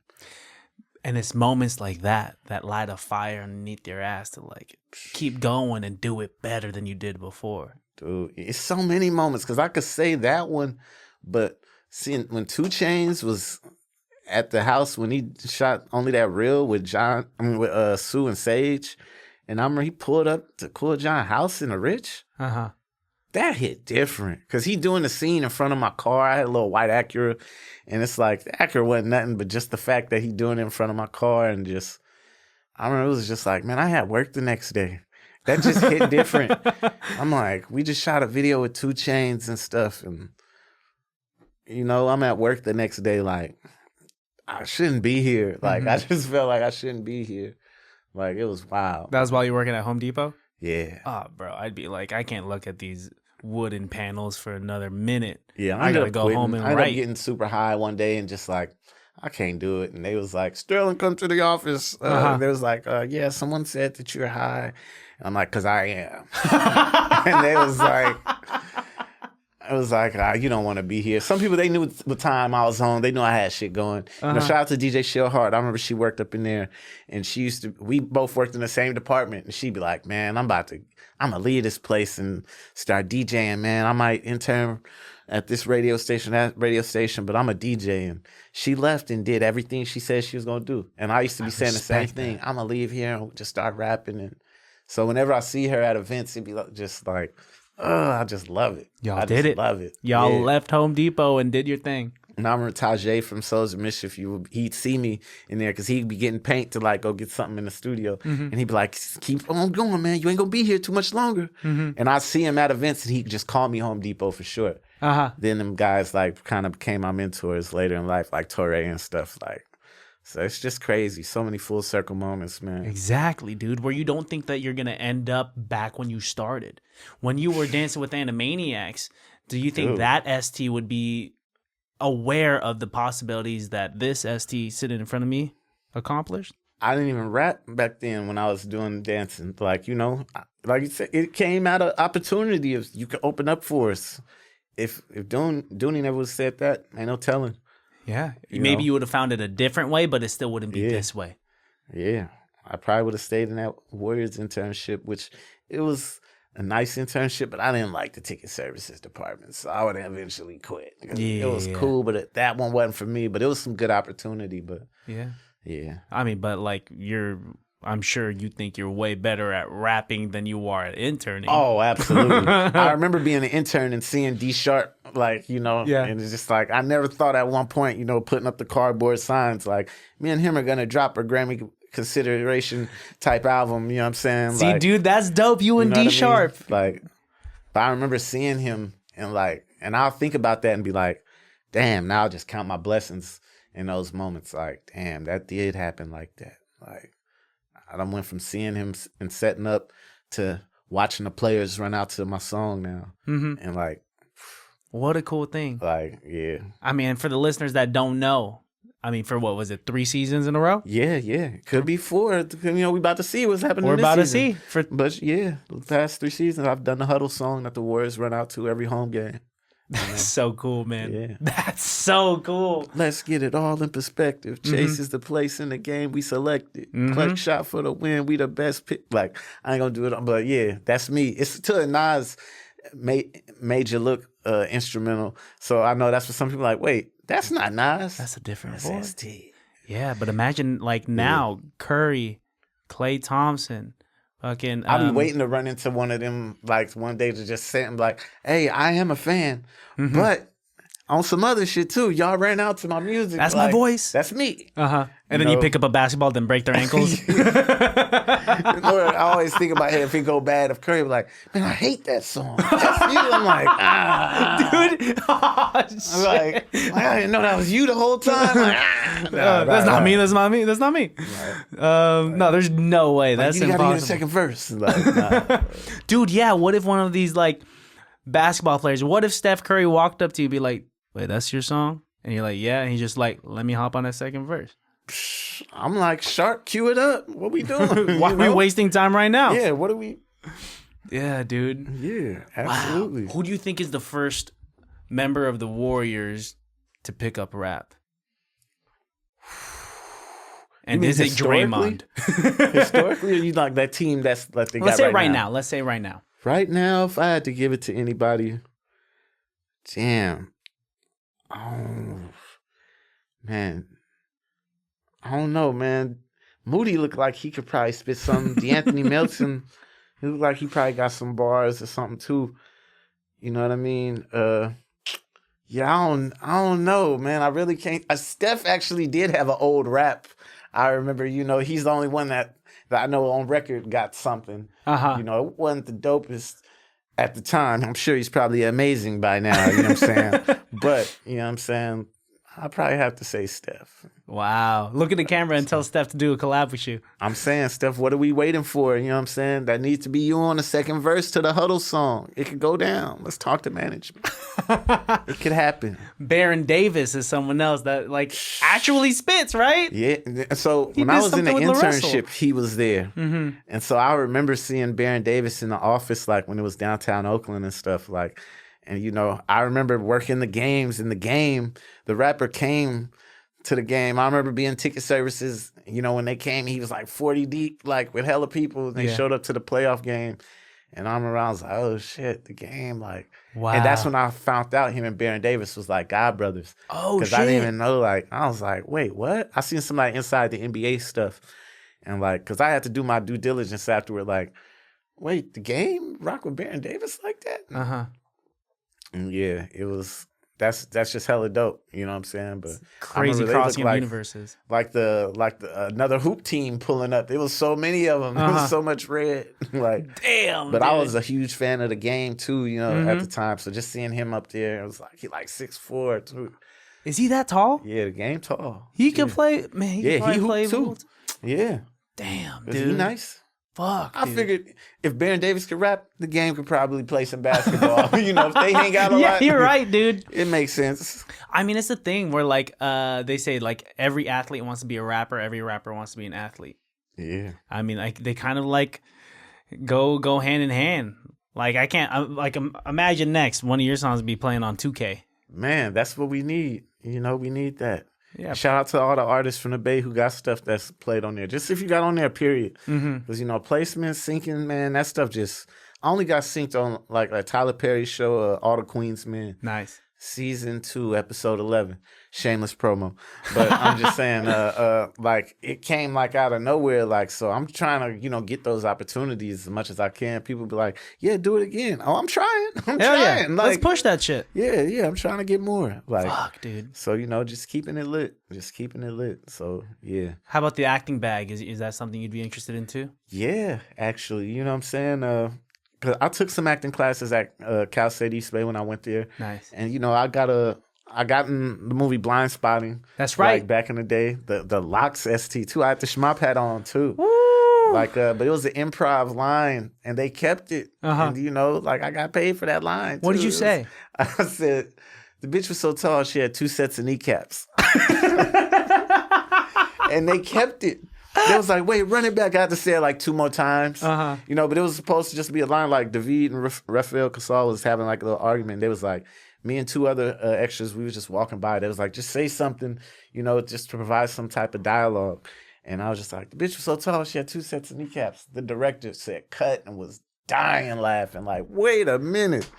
And it's moments like that light a fire underneath your ass to like keep going and do it better than you did before. Dude, it's so many moments, because I could say that one, but seeing when 2 Chainz was at the house when he shot Only That Real with with Sue and Sage, and I remember he pulled up to Kool John house in the Rich. That hit different, because he doing the scene in front of my car. I had a little white Acura, and it's like, the Acura wasn't nothing but just the fact that he doing it in front of my car, and just, I remember it was just like, man, I had work the next day. That just hit different. I'm like, we just shot a video with 2 Chainz and stuff, and, you know, I'm at work the next day like, I shouldn't be here. Like, I just felt like I shouldn't be here. Like, it was wild. That was while you were working at Home Depot? Yeah. Oh, bro, I'd be like, I can't look at these wooden panels for another minute. Yeah, I gotta go home and I ended write. up getting super high one day and just like, I can't do it. And they was like, Sterling, come to the office. They was like, yeah, someone said that you're high. And I'm like, because I am. And they was like, it was like, you don't want to be here. Some people, they knew what time I was on. They knew I had shit going. You know, shout out to DJ Shellhart. I remember she worked up in there, and we both worked in the same department, and she'd be like, man, I'm going to leave this place and start DJing, man. I might intern at this radio station, but I'm a DJ. And she left and did everything she said she was going to do. And I used to be saying the same thing. I'm going to leave here and just start rapping. And so whenever I see her at events, it'd be just like, I just love it. Y'all did it. Love it. Y'all left Home Depot and did your thing. And I remember Tajay from Souls of Mischief. He'd see me in there because he'd be getting paint to like go get something in the studio, and he'd be like, "Keep on going, man. You ain't gonna be here too much longer." And I'd see him at events, and he'd just call me Home Depot for short. Then them guys like kind of became my mentors later in life, like Torre and stuff. Like, so it's just crazy. So many full circle moments, man. Exactly, dude. Where you don't think that you're gonna end up back when you started, when you were dancing with Animaniacs. Do you think that ST would be aware of the possibilities that this ST sitting in front of me accomplished? I didn't even rap back then when I was doing dancing. Like, you know, like you said, it came out of opportunity. If you could open up for us. If Dooney never would have said that, ain't no telling. Yeah. Maybe you would have found it a different way, but it still wouldn't be this way. Yeah. I probably would have stayed in that Warriors internship, which it was a nice internship, but I didn't like the ticket services department, so I would have eventually quit. It was cool, but that one wasn't for me, but it was some good opportunity. But yeah. I mean, but like I'm sure you think you're way better at rapping than you are at interning. Oh, absolutely. I remember being an intern and seeing D Sharp, like, you know, and it's just like, I never thought at one point, you know, putting up the cardboard signs, like, me and him are going to drop a Grammy consideration type album, you know what I'm saying? See, like, dude, that's dope. You and D Sharp. Like, but I remember seeing him and like, and I'll think about that and be like, damn, now I'll just count my blessings in those moments. Like, damn, that did happen like that. Like, I done went from seeing him and setting up to watching the players run out to my song now. And like, what a cool thing. Like, yeah. I mean, for the listeners that don't know, I mean, for what was it, 3 seasons in a row? Yeah. Could be 4. You know, we about to see what's happening. We're about season. to see. But yeah, the past 3 seasons, I've done the huddle song that the Warriors run out to every home game. That's so cool, man. Yeah. That's so cool. Let's get it all in perspective. Chase is the place in the game we selected. Clutch shot for the win. We the best pick. Like, I ain't gonna do it, but yeah, that's me. It's till a Nas major look instrumental. So I know that's for some people like, wait, that's not Nas. That's a different that's voice. ST. Yeah, but imagine like now, Curry, Klay Thompson, fucking. I'll be waiting to run into one of them like one day to just say, I'm like, hey, I am a fan, but on some other shit too. Y'all ran out to my music. That's like, my voice. That's me. And then you pick up a basketball, then break their ankles. I always think about if it go bad, if Curry was like, man, I hate that song. That's you. I'm like, dude. Oh, I'm like, I didn't know that was you the whole time. Like, that's not me. That's not me. That's not me. No, there's no way. That's you impossible. You gotta hear the second verse. Like, dude, yeah. What if one of these like basketball players? What if Steph Curry walked up to you and be like, wait, that's your song? And you're like, yeah. And he's just like, let me hop on that second verse. I'm like, Sharp, cue it up. What we doing? Why are we wasting time right now? Yeah, what are we? Yeah, dude. Yeah, absolutely. Wow. Who do you think is the first member of the Warriors to pick up rap? And is it Draymond? Historically, or you like that team that's like they Let's got say right now. Let's say right now. Right now, if I had to give it to anybody, damn. Oh, man. I don't know, man. Moody looked like he could probably spit something. DeAnthony Melton, he looked like he probably got some bars or something too. You know what I mean? Yeah, I don't know, man. I really can't. Steph actually did have an old rap. I remember, you know, he's the only one that I know on record got something. You know, it wasn't the dopest at the time. I'm sure he's probably amazing by now, you know what I'm saying? But, you know what I'm saying? I probably have to say Steph. Wow. Look at the camera and tell Steph to do a collab with you. I'm saying, Steph, what are we waiting for? You know what I'm saying? That needs to be you on the second verse to the Huddle song. It could go down. Let's talk to management. It could happen. Baron Davis is someone else that like actually spits, right? Yeah. So when I was in the internship, he was there. And so I remember seeing Baron Davis in the office, like when it was downtown Oakland and stuff, like, And, you know, I remember working the games. In the game, the rapper came to the game. I remember being ticket services. You know, when they came, he was like 40 deep, like with hella people. And they showed up to the playoff game. And I'm around, I was like, oh, shit, the game. Like, Wow. And that's when I found out him and Baron Davis was like God brothers. Oh, shit. Because I didn't even know, like, I was like, wait, what? I seen somebody inside the NBA stuff. And like, because I had to do my due diligence afterward, like, wait, the game rock with Baron Davis like that? Uh-huh. And yeah, it was, that's just hella dope. You know what I'm saying? But Crazy crossing of universes. Like the another hoop team pulling up. There was so many of them. There was so much red. Like, damn. But dude. I was a huge fan of the game too, you know, at the time. So just seeing him up there, it was like, he like 6'4" too. Is he that tall? Yeah, the game tall. He can play, man. He can play hooped too. Yeah. Damn, Is dude. he nice? Fuck, I dude. figured if Baron Davis could rap, the game could probably play some basketball. You know, if they hang out a Yeah, lot. you're right, dude. It makes sense. I mean, it's the thing where, like, they say, like, every athlete wants to be a rapper, every rapper wants to be an athlete. Yeah. I mean, like, they kind of, like, go hand in hand. Like, I can't, like, imagine next, one of your songs be playing on 2K. Man, that's what we need. You know, we need that. Yeah. Shout out to all the artists from the Bay who got stuff that's played on there. Just if you got on there, period. Because, you know, placement, syncing, man, that stuff just... I only got synced on, like Tyler Perry's show, All the Queens Men. Nice. Season 2, episode 11. Shameless promo. But I'm just saying, like, it came, like, out of nowhere. Like, so I'm trying to, you know, get those opportunities as much as I can. People be like, yeah, do it again. Oh, I'm trying. I'm Hell yeah. trying. Like, Let's push that shit. Yeah, I'm trying to get more. Like, Fuck, dude. So, you know, just keeping it lit. So, yeah. How about the acting bag? Is that something you'd be interested in too? Yeah, actually. You know what I'm saying? 'Cause I took some acting classes at Cal State East Bay when I went there. Nice. And, you know, I got in the movie Blind Spotting. That's right. Like back in the day. The Locks ST too. I had the Shmop hat on too. Woo! Like, but it was an improv line and they kept it. And, you know, like I got paid for that line too. What did you say? I said, the bitch was so tall she had 2 sets of kneecaps. And they kept it. They was like, wait, run it back. I had to say it like 2 more times. You know, but it was supposed to just be a line like David and Rafael Casal was having like a little argument. They was like, me and 2 other extras, we was just walking by. They was like, just say something, you know, just to provide some type of dialogue. And I was just like, the bitch was so tall, she had 2 sets of kneecaps. The director said cut and was dying laughing like, wait a minute.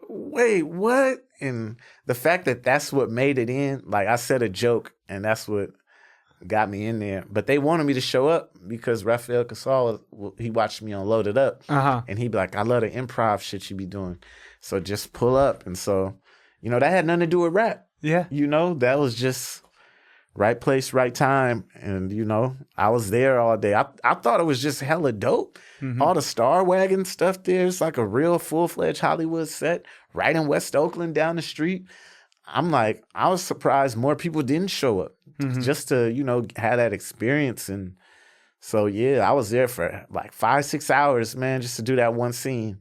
Wait, what? And the fact that that's what made it in, like I said a joke and that's what got me in there. But they wanted me to show up because Rafael Casal, he watched me on Loaded Up. And he'd be like, I love the improv shit you be doing. So just pull up. And so, you know, that had nothing to do with rap. Yeah. You know, that was just right place, right time. And, you know, I was there all day. I thought it was just hella dope. All the Star Wagon stuff there. It's like a real full-fledged Hollywood set right in West Oakland down the street. I'm like, I was surprised more people didn't show up just to, you know, have that experience. And so, yeah, I was there for like 5-6 hours, man, just to do that one scene.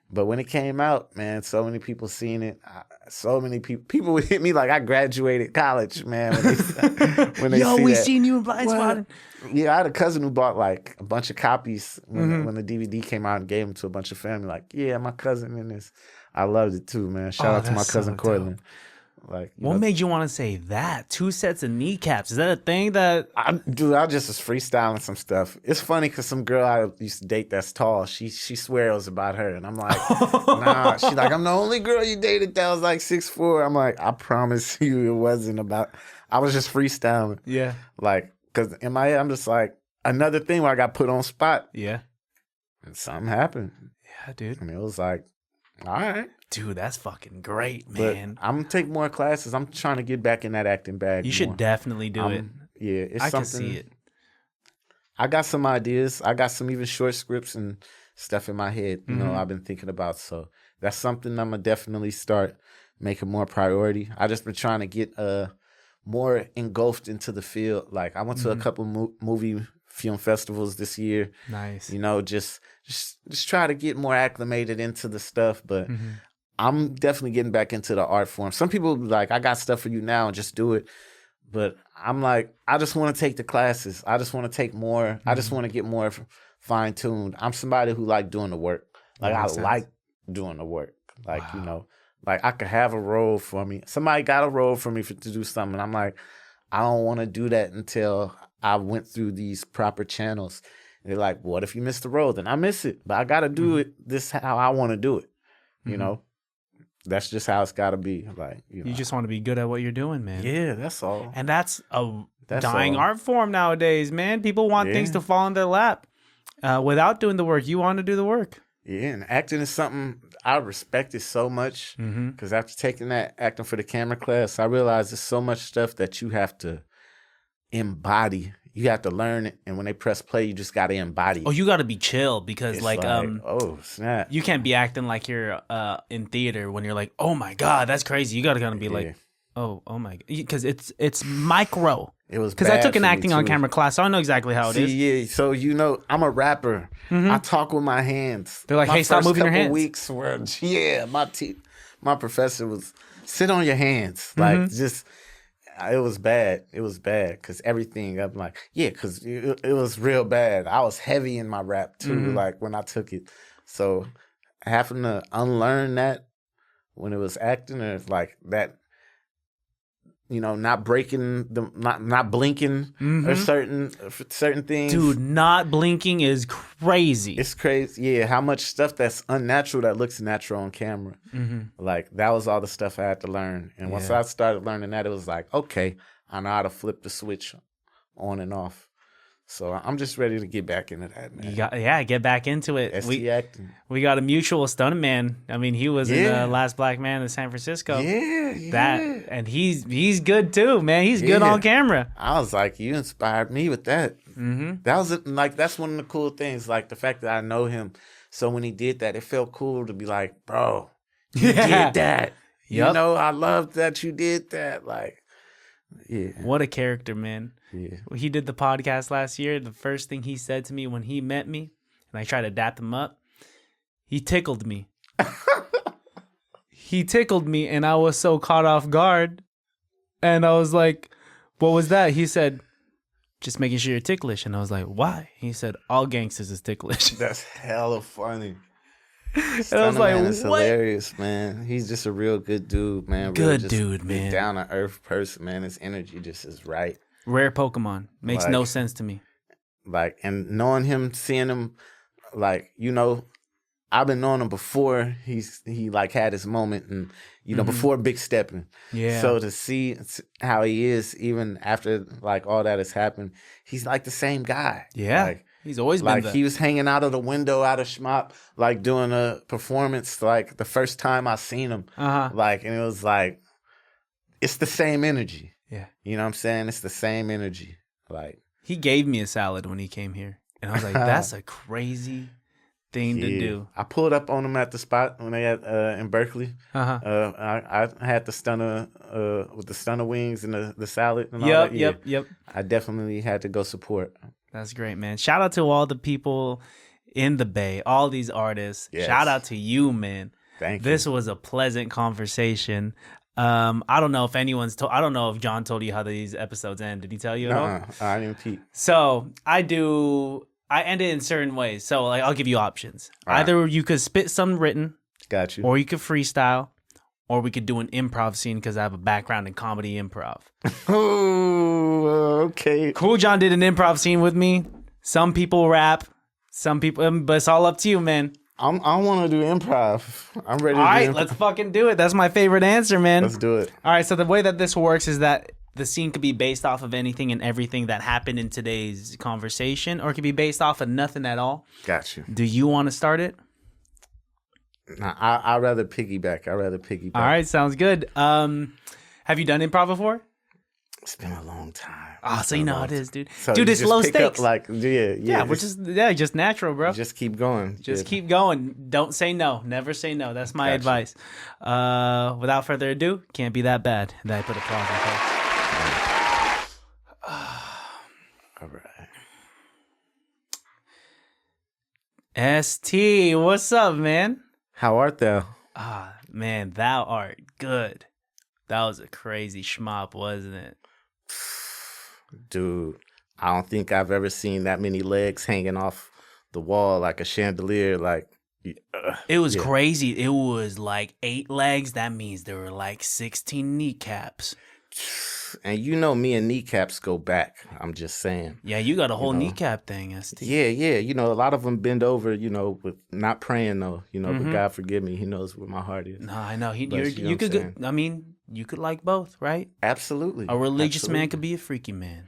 But when it came out, man, so many people seen it. So many people would hit me like I graduated college, man. When they Yo, see we that. seen you in Blind Spotting. Yeah, I had a cousin who bought like a bunch of copies when the DVD came out and gave them to a bunch of family. Like, yeah, my cousin in this. I loved it too, man. Shout out to my that's cousin so Cortland. Like, What made you want to say that? 2 sets of kneecaps. Is that a thing that... I just was freestyling some stuff. It's funny because some girl I used to date that's tall, she swear it was about her. And I'm like, nah. She's like, I'm the only girl you dated that was like 6'4". I'm like, I promise you it wasn't about... I was just freestyling. Yeah. Like, because in my head, I'm just like, another thing where I got put on spot. Yeah. And something happened. Yeah, dude. And it was like, all right. Dude, that's fucking great, But man. I'm gonna take more classes. I'm trying to get back in that acting bag. You should definitely do it. Yeah, it's I something. can see it. I got some ideas. I got some even short scripts and stuff in my head. You know, I've been thinking about. So that's something I'm gonna definitely start making more priority. I just been trying to get more engulfed into the field. Like I went to a couple movie film festivals this year. Nice. You know, just try to get more acclimated into the stuff. But I'm definitely getting back into the art form. Some people be like, I got stuff for you now, just do it. But I'm like, I just want to take the classes. I just want to take more. I just want to get more fine-tuned. I'm somebody who like doing the work. Like I like doing the work. Like, you know, like I could have a role for me. Somebody got a role for me to do something. And I'm like, I don't want to do that until I went through these proper channels. And they're like, what if you miss the role? Then I miss it. But I got to do it this how I want to do it. You know? That's just how it's got to be. Like, you know. You just want to be good at what you're doing, man. Yeah, that's all. And that's a That's dying all. art form nowadays, man. People want things to fall in their lap without doing the work. You want to do the work. Yeah, and acting is something I respect it so much because after taking that acting for the camera class, I realized there's so much stuff that you have to embody. You have to learn it, and when they press play, you just got to embody it. Oh, you got to be chill because It's like oh snap, you can't be acting like you're in theater when you're like, oh my god, that's crazy. You got to kind of be like, oh my, because it's micro. It was because I bad took an for me, acting on too. camera class, so I know exactly how it is. Yeah, so you know, I'm a rapper. I talk with my hands. They're like, My hey, stop first moving your couple hands. Weeks were, my professor was sit on your hands, like just. It was bad. It was bad because everything. I'm like, yeah, because it was real bad. I was heavy in my rap too, like when I took it. So having to unlearn that when it was acting, or like that, you know, not breaking the, not blinking or certain things. Dude, not blinking is crazy. It's crazy. Yeah, how much stuff that's unnatural that looks natural on camera. Like, that was all the stuff I had to learn. And once I started learning that, it was like, okay, I know how to flip the switch on and off. So I'm just ready to get back into that, man. Get back into it. ST acting. We got a mutual stuntman. I mean, he was in the Last Black Man in San Francisco. And he's good too, man. He's good on camera. I was like, you inspired me with that. That was like, that's one of the cool things, like the fact that I know him. So when he did that, it felt cool to be like, bro, you did that. You know, I love that you did that. Like, yeah. What a character, man. Yeah. He did the podcast last year. The first thing he said to me when he met me, and I tried to dap him up, he tickled me. He tickled me, and I was so caught off guard. And I was like, what was that? He said, just making sure you're ticklish. And I was like, why? He said, all gangsters is ticklish. That's hella funny. And I was like, man, it's what? hilarious, man. He's just a real good dude, man. Good dude, man. Down to earth person, man. His energy just is right. Rare Pokemon. Makes Like, no sense to me. Like, and knowing him, seeing him, like, you know, I've been knowing him before he like had his moment, and you know, before big stepping. Yeah. So to see how he is even after like all that has happened, he's like the same guy. Yeah. Like, he's always been like that. he was hanging out of the window out of Shmop, like doing a performance. Like the first time I seen him, like, and it was like, it's the same energy. Yeah. You know what I'm saying? It's the same energy. Like, He gave me a salad when he came here. And I was like, that's a crazy thing to do. I pulled up on him at the spot when they had in Berkeley. I had the stunner with the stunner wings and the salad and all that. Yep. I definitely had to go support. That's great, man. Shout out to all the people in the Bay, all these artists. Yes. Shout out to you, man. Thank you. This was a pleasant conversation. I don't know if I don't know if John told you how these episodes end. Did he tell you at all? I didn't peep. So I end it in certain ways. So like, I'll give you options. All right. Either you could spit some written, Got you. or you could freestyle, or we could do an improv scene because I have a background in comedy improv. Oh, okay. Kool John did an improv scene with me. Some people rap, some people, but it's all up to you, man. I want to do improv. I'm ready to All do right, improv. let's fucking do it. That's my favorite answer, man. Let's do it. All right, so the way that this works is that the scene could be based off of anything and everything that happened in today's conversation, or it could be based off of nothing at all. Got you. Do you want to start it? Nah, I'd rather piggyback. All right, sounds good. Have you done improv before? It's been a long time. Oh, so you know how it is, dude. So Dude, you it's just low pick stakes. Up like, yeah. Just natural, bro. Just keep going. Just Yeah. keep going. Don't say no. Never say no. That's my Gotcha. advice. Without further ado, can't be that bad. And then I put applause on All right. post. ST, what's up, man? How art thou? Ah, man, thou art good. That was a crazy shmop, wasn't it? Dude, I don't think I've ever seen that many legs hanging off the wall like a chandelier. Like, It was Yeah. crazy. It was like 8 legs. That means there were like 16 kneecaps. And you know me and kneecaps go back. I'm just saying. Yeah, you got a whole know. kneecap thing, ST. Yeah. You know, a lot of them bend over, you know, with not praying though, you know, but God forgive me. He knows where my heart is. No, I know. But you know You what I'm could. saying? I mean, you could like both, right? Absolutely. A religious man Absolutely. could be a freaky man.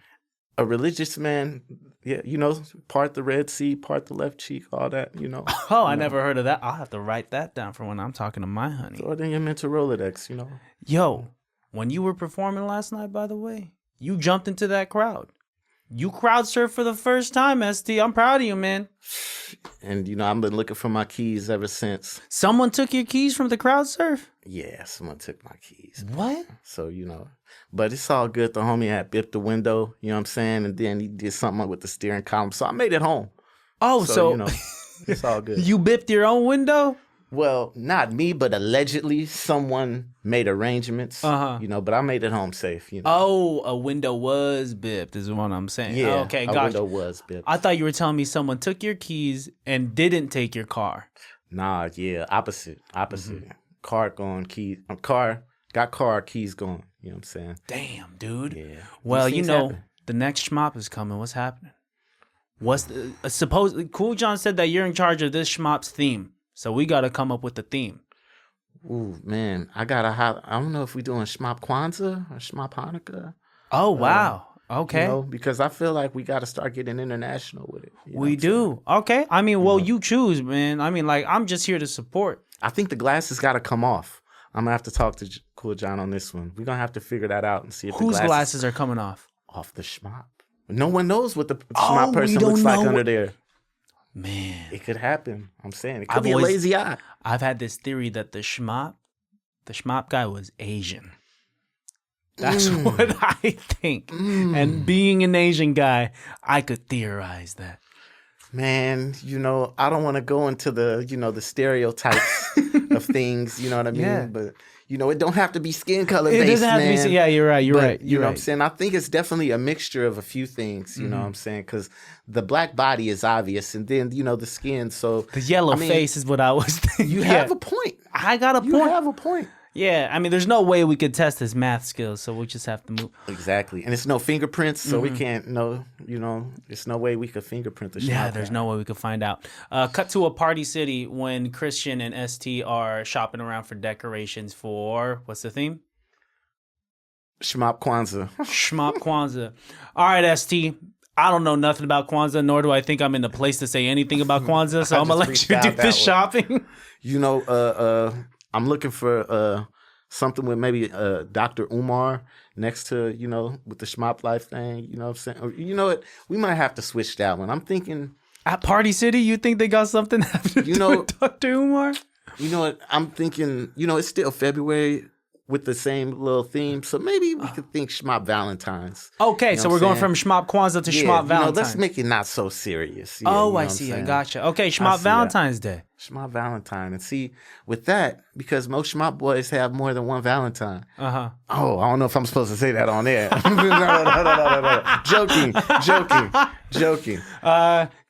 A religious man, yeah, you know, part the Red Sea, part the left cheek, all that, you know. Oh, I never heard of that. I'll have to write that down for when I'm talking to my honey. Throw it in your mental Rolodex, you know. Yo, when you were performing last night, by the way, you jumped into that crowd. You crowd surfed for the first time, ST. I'm proud of you, man. And, you know, I've been looking for my keys ever since. Someone took your keys from the crowd surf? Yeah, someone took my keys. What? So, you know, but it's all good. The homie had bipped the window, you know what I'm saying? And then he did something with the steering column. So I made it home. Oh, so you know, it's all good. you bipped your own window? Well, not me, but allegedly someone made arrangements, you know, but I made it home safe, you know. Oh, a window was bipped is what I'm saying. Yeah, Okay, a gotcha. window was bipped. I thought you were telling me someone took your keys and didn't take your car. Nah, yeah, opposite. Car gone, car, keys gone. You know what I'm saying? Damn, dude. Yeah. Well, These you things know, happen. the next Shmop is coming. What's happening? What's the supposedly Kool John said that you're in charge of this Shmop's theme, so we got to come up with the theme. Ooh, man, I don't know if we doing Shmop Kwanzaa or Shmop Hanukkah. Oh wow. Okay. You know, because I feel like we got to start getting international with it. You know We what I'm saying? do. Okay. I mean, well, you choose, man. I mean, like, I'm just here to support. I think the glasses got to come off. I'm gonna have to talk to Kool John on this one. We're gonna have to figure that out and see if Whose the glasses are coming off? off the Shmop. No one knows what the Oh, Shmop we person don't looks like know. under there. Man, It could happen. I'm saying it could I've be always- a lazy eye. I've had this theory that the Shmop guy was Asian. That's what I think. And being an Asian guy, I could theorize that. Man, you know, I don't want to go into the, you know, the stereotypes of things, you know what I mean? Yeah. But, you know, it don't have to be skin color It based, doesn't have man. to be. Yeah, you're right. You're But, right. you You're know right. what I'm saying? I think it's definitely a mixture of a few things, you know what I'm saying? Because the black body is obvious, and then, you know, the skin. So The yellow I mean, face is what I was thinking. you have a point. I got a You point. have a point. Yeah, I mean, there's no way we could test his math skills, so we just have to move. Exactly. And it's no fingerprints, so we can't know, you know, there's no way we could fingerprint the Yeah, Shmop there's guy. no way we could find out. Cut to a party city when Christian and ST are shopping around for decorations for, what's the theme? Shmop Kwanzaa. Shmop Kwanzaa. All right, ST. I don't know nothing about Kwanzaa, nor do I think I'm in the place to say anything about Kwanzaa, so I I'm going to just let you freaked do out the that one. shopping. You know, I'm looking for something with maybe Dr. Umar next to, you know, with the Shmoplife thing, you know what I'm saying? Or, you know what? We might have to switch that one. I'm thinking, At Party City, you think they got something to You do know- with Dr. Umar? you know what? I'm thinking, you know, it's still February with the same little theme, so maybe we could think Shmop Valentine's. Okay, You know so what we're I'm going saying? from Shmop Kwanzaa to Yeah, Shmop you know, Valentine's. let's make it not so serious. Yeah, you Oh, know I what I'm see. I saying? gotcha. Okay, I Shmop see that. Valentine's Day. Shmop Valentine. And see, with that, because most Shmop boys have more than one Valentine. Uh-huh. Oh, I don't know if I'm supposed to say that on air. No. Joking.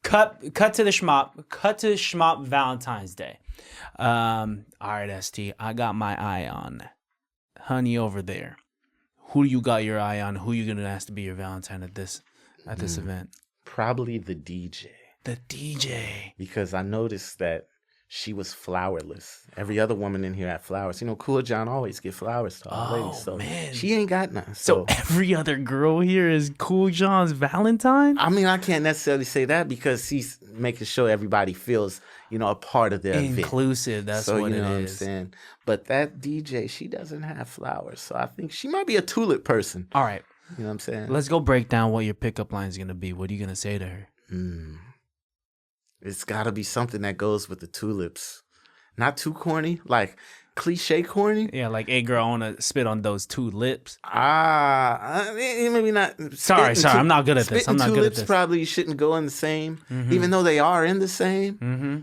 Cut to the Shmop. Cut to Shmop Valentine's Day. All right, ST. I got my eye on honey over there. Who you got your eye on? Who you gonna ask to be your Valentine at this event? Probably the DJ. The DJ. Because I noticed that she was flowerless. Every other woman in here had flowers. You know, Kool John always get flowers to all ladies. So man. she ain't got none. So every other girl here is Kool John's Valentine? I mean, I can't necessarily say that because he's making sure everybody feels, you know, a part of their event. Inclusive. That's So what you know it what I'm is. saying. But that DJ, she doesn't have flowers. So I think she might be a tulip person. All right. You know what I'm saying? Let's go break down what your pickup line is going to be. What are you going to say to her? It's got to be something that goes with the tulips. Not too corny, like cliche corny. Yeah, like, hey, girl, I want to spit on those two lips. Maybe not. Sorry, I'm not good at this. Spit I'm and not good at tulips this. probably shouldn't go in the same, even though they are in the same. Mm-hmm.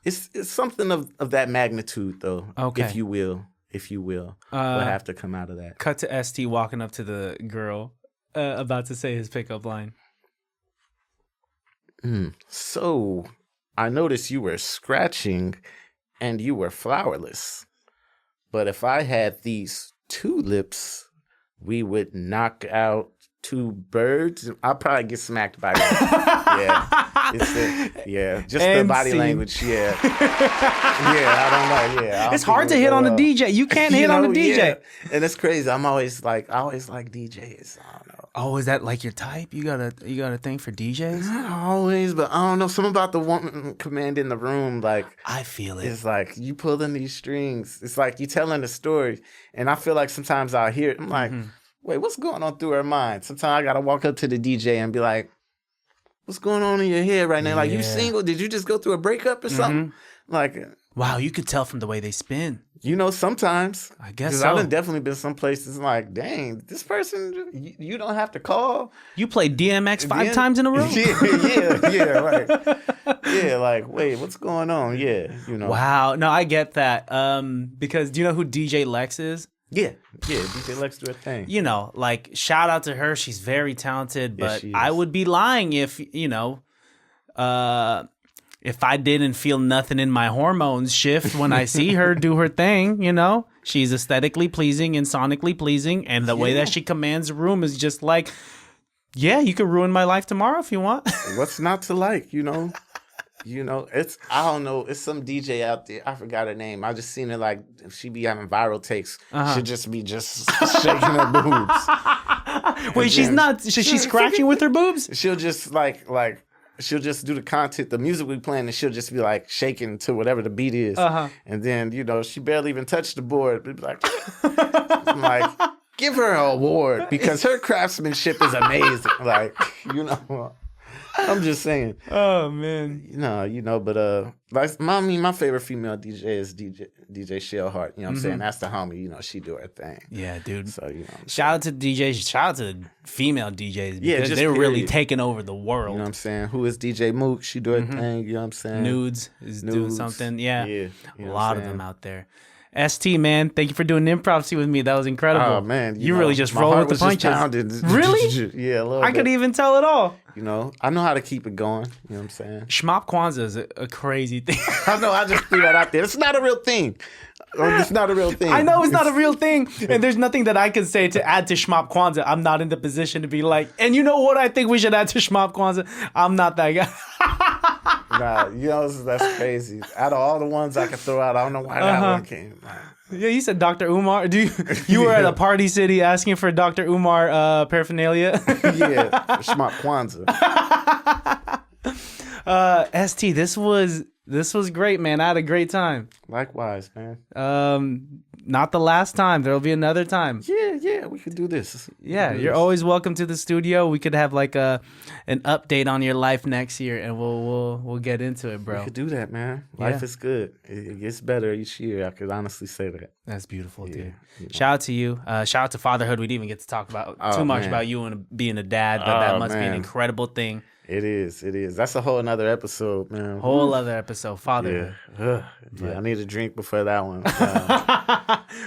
It's something of that magnitude, though. Okay. If you will. Will have to come out of that. Cut to ST walking up to the girl, about to say his pickup line. So, I noticed you were scratching and you were flowerless. But if I had these two lips, we would knock out two birds. I'll probably get smacked by that. Just the body language. Yeah, I don't know. Yeah, It's hard to hit on a DJ. You can't hit on a DJ. Yeah. And it's crazy. I always like DJs. I don't know. Oh, is that like your type? You got a thing for DJs? Not always, but I don't know. Something about the woman commanding the room, like I feel it. It's like you pulling these strings. It's like you telling a story, and I feel like sometimes I'll hear it. I'm like, wait, what's going on through her mind? Sometimes I gotta walk up to the DJ and be like, what's going on in your head right now? Like, you single? Did you just go through a breakup or something? Like, wow, you could tell from the way they spin. You know, sometimes. I guess so. I've definitely been some places like, dang, this person, you don't have to call. You played DMX 5 times in a row? Right. Yeah, like, wait, what's going on? Yeah, you know. Wow. No, I get that. Because do you know who DJ Lex is? Yeah, DJ Lex do a thing. You know, like, shout out to her. She's very talented, but I would be lying if, if I didn't feel nothing in my hormones shift when I see her do her thing, she's aesthetically pleasing and sonically pleasing. And the way that she commands a room is just like, yeah, you could ruin my life tomorrow if you want. What's not to like, it's, I don't know. It's some DJ out there. I forgot her name. I just seen her like, she be having viral takes. She'll just be shaking her boobs. Wait, she's scratching with her boobs? She'll just she'll just do the content, the music we playing, and she'll just be like shaking to whatever the beat is. And then, she barely even touched the board. It'd be like, I'm like, give her an award because her craftsmanship is amazing. Like, I'm just saying. Oh man. But my favorite female DJ is DJ Shell Hart. You know what I'm saying? That's the homie. She do her thing. Yeah, dude. So shout out to DJs. Shout out to female DJs because they're really taking over the world. You know what I'm saying? Who is DJ Mook? She do her thing. You know what I'm saying? Nudes is doing something. Yeah. A lot of them out there. ST, man, thank you for doing improv with me. That was incredible. Oh, man. You really just rolled with the punches. Really? Yeah, a little bit. I could even tell it all. I know how to keep it going. You know what I'm saying? Shmop Kwanzaa is a crazy thing. I know. I just threw that out there. It's not a real thing. It's not a real thing. I know it's not a real thing. And there's nothing that I can say to add to Shmop Kwanzaa. I'm not in the position to be like, and you know what I think we should add to Shmop Kwanzaa? I'm not that guy. Nah, that's crazy. Out of all the ones I could throw out, I don't know why that one came. Yeah, you said Dr. Umar. You were at a party city asking for Dr. Umar paraphernalia? Yeah, Shmop Kwanzaa. ST, this was great, man. I had a great time. Likewise, man. Not the last time. There'll be another time. Yeah, we could do this. You're always welcome to the studio. We could have like an update on your life next year, and we'll get into it, bro. We could do that, man. Life is good. It gets better each year. I could honestly say that. That's beautiful, dude. Shout out to you. Shout out to fatherhood. We didn't even get to talk about too much about you and being a dad, but that must be an incredible thing. It is. That's a whole another episode, man. Whole other episode, fatherhood. Yeah, I need a drink before that one.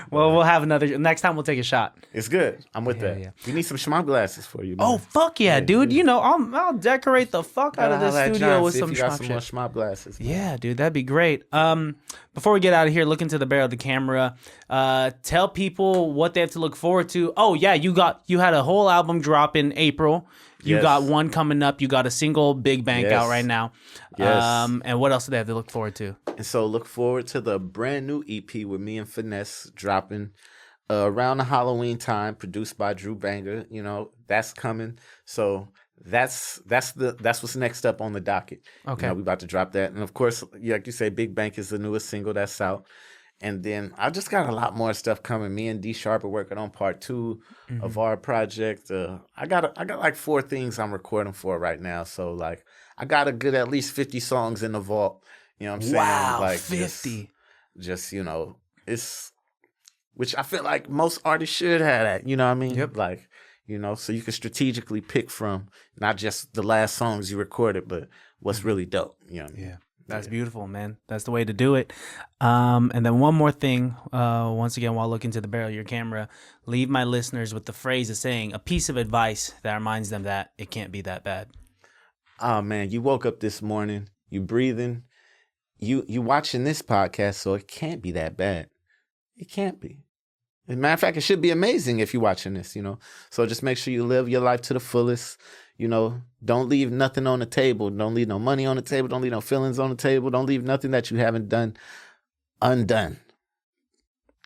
Well, we'll have another. Next time we'll take a shot. It's good. I'm with that. Yeah. We need some Shmop glasses for you, man. Oh, fuck yeah, dude. I'll decorate the fuck out of the studio with some Shmop shit. Shmop glasses. Man. Yeah, dude, that'd be great. Before we get out of here, look into the barrel of the camera. Tell people what they have to look forward to. Oh, yeah, you had a whole album drop in April. You got one coming up. You got a single, Big Bank, out right now. Yes. And what else do they have to look forward to? And so look forward to the brand new EP with me and Finesse dropping around the Halloween time, produced by Drew Banger. That's coming. So that's what's next up on the docket. Okay. We about to drop that. And of course, like you say, Big Bank is the newest single that's out. And then I just got a lot more stuff coming. Me and D Sharp are working on part 2 of our project. I got like 4 things I'm recording for right now. So like I got a good at least 50 songs in the vault. You know what I'm saying? Wow, like 50. Just it's which I feel like most artists should have that. You know what I mean? Yep. Like, so you can strategically pick from not just the last songs you recorded, but what's really dope. You know what I mean? Yeah. That's beautiful, man. That's the way to do it. And then one more thing, once again, while looking to the barrel of your camera, leave my listeners with the phrase of saying a piece of advice that reminds them that it can't be that bad. Oh, man, you woke up this morning you breathing, you watching this podcast, so it can't be that bad. It can't be. As a matter of fact, it should be amazing if you're watching this, you know. So just make sure you live your life to the fullest. You know, don't leave nothing on the table. Don't leave no money on the table. Don't leave no feelings on the table. Don't leave nothing that you haven't done undone.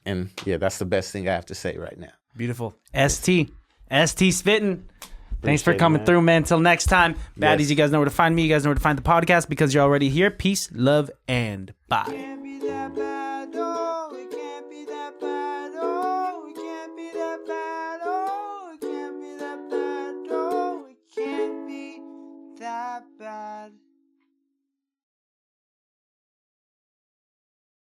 And yeah, that's the best thing I have to say right now. Beautiful. ST Spittin. Thanks for Appreciate it, coming man. through, man. Until next time, baddies, Yes. you guys know where to find me. You guys know where to find the podcast because you're already here. Peace, love, and bye.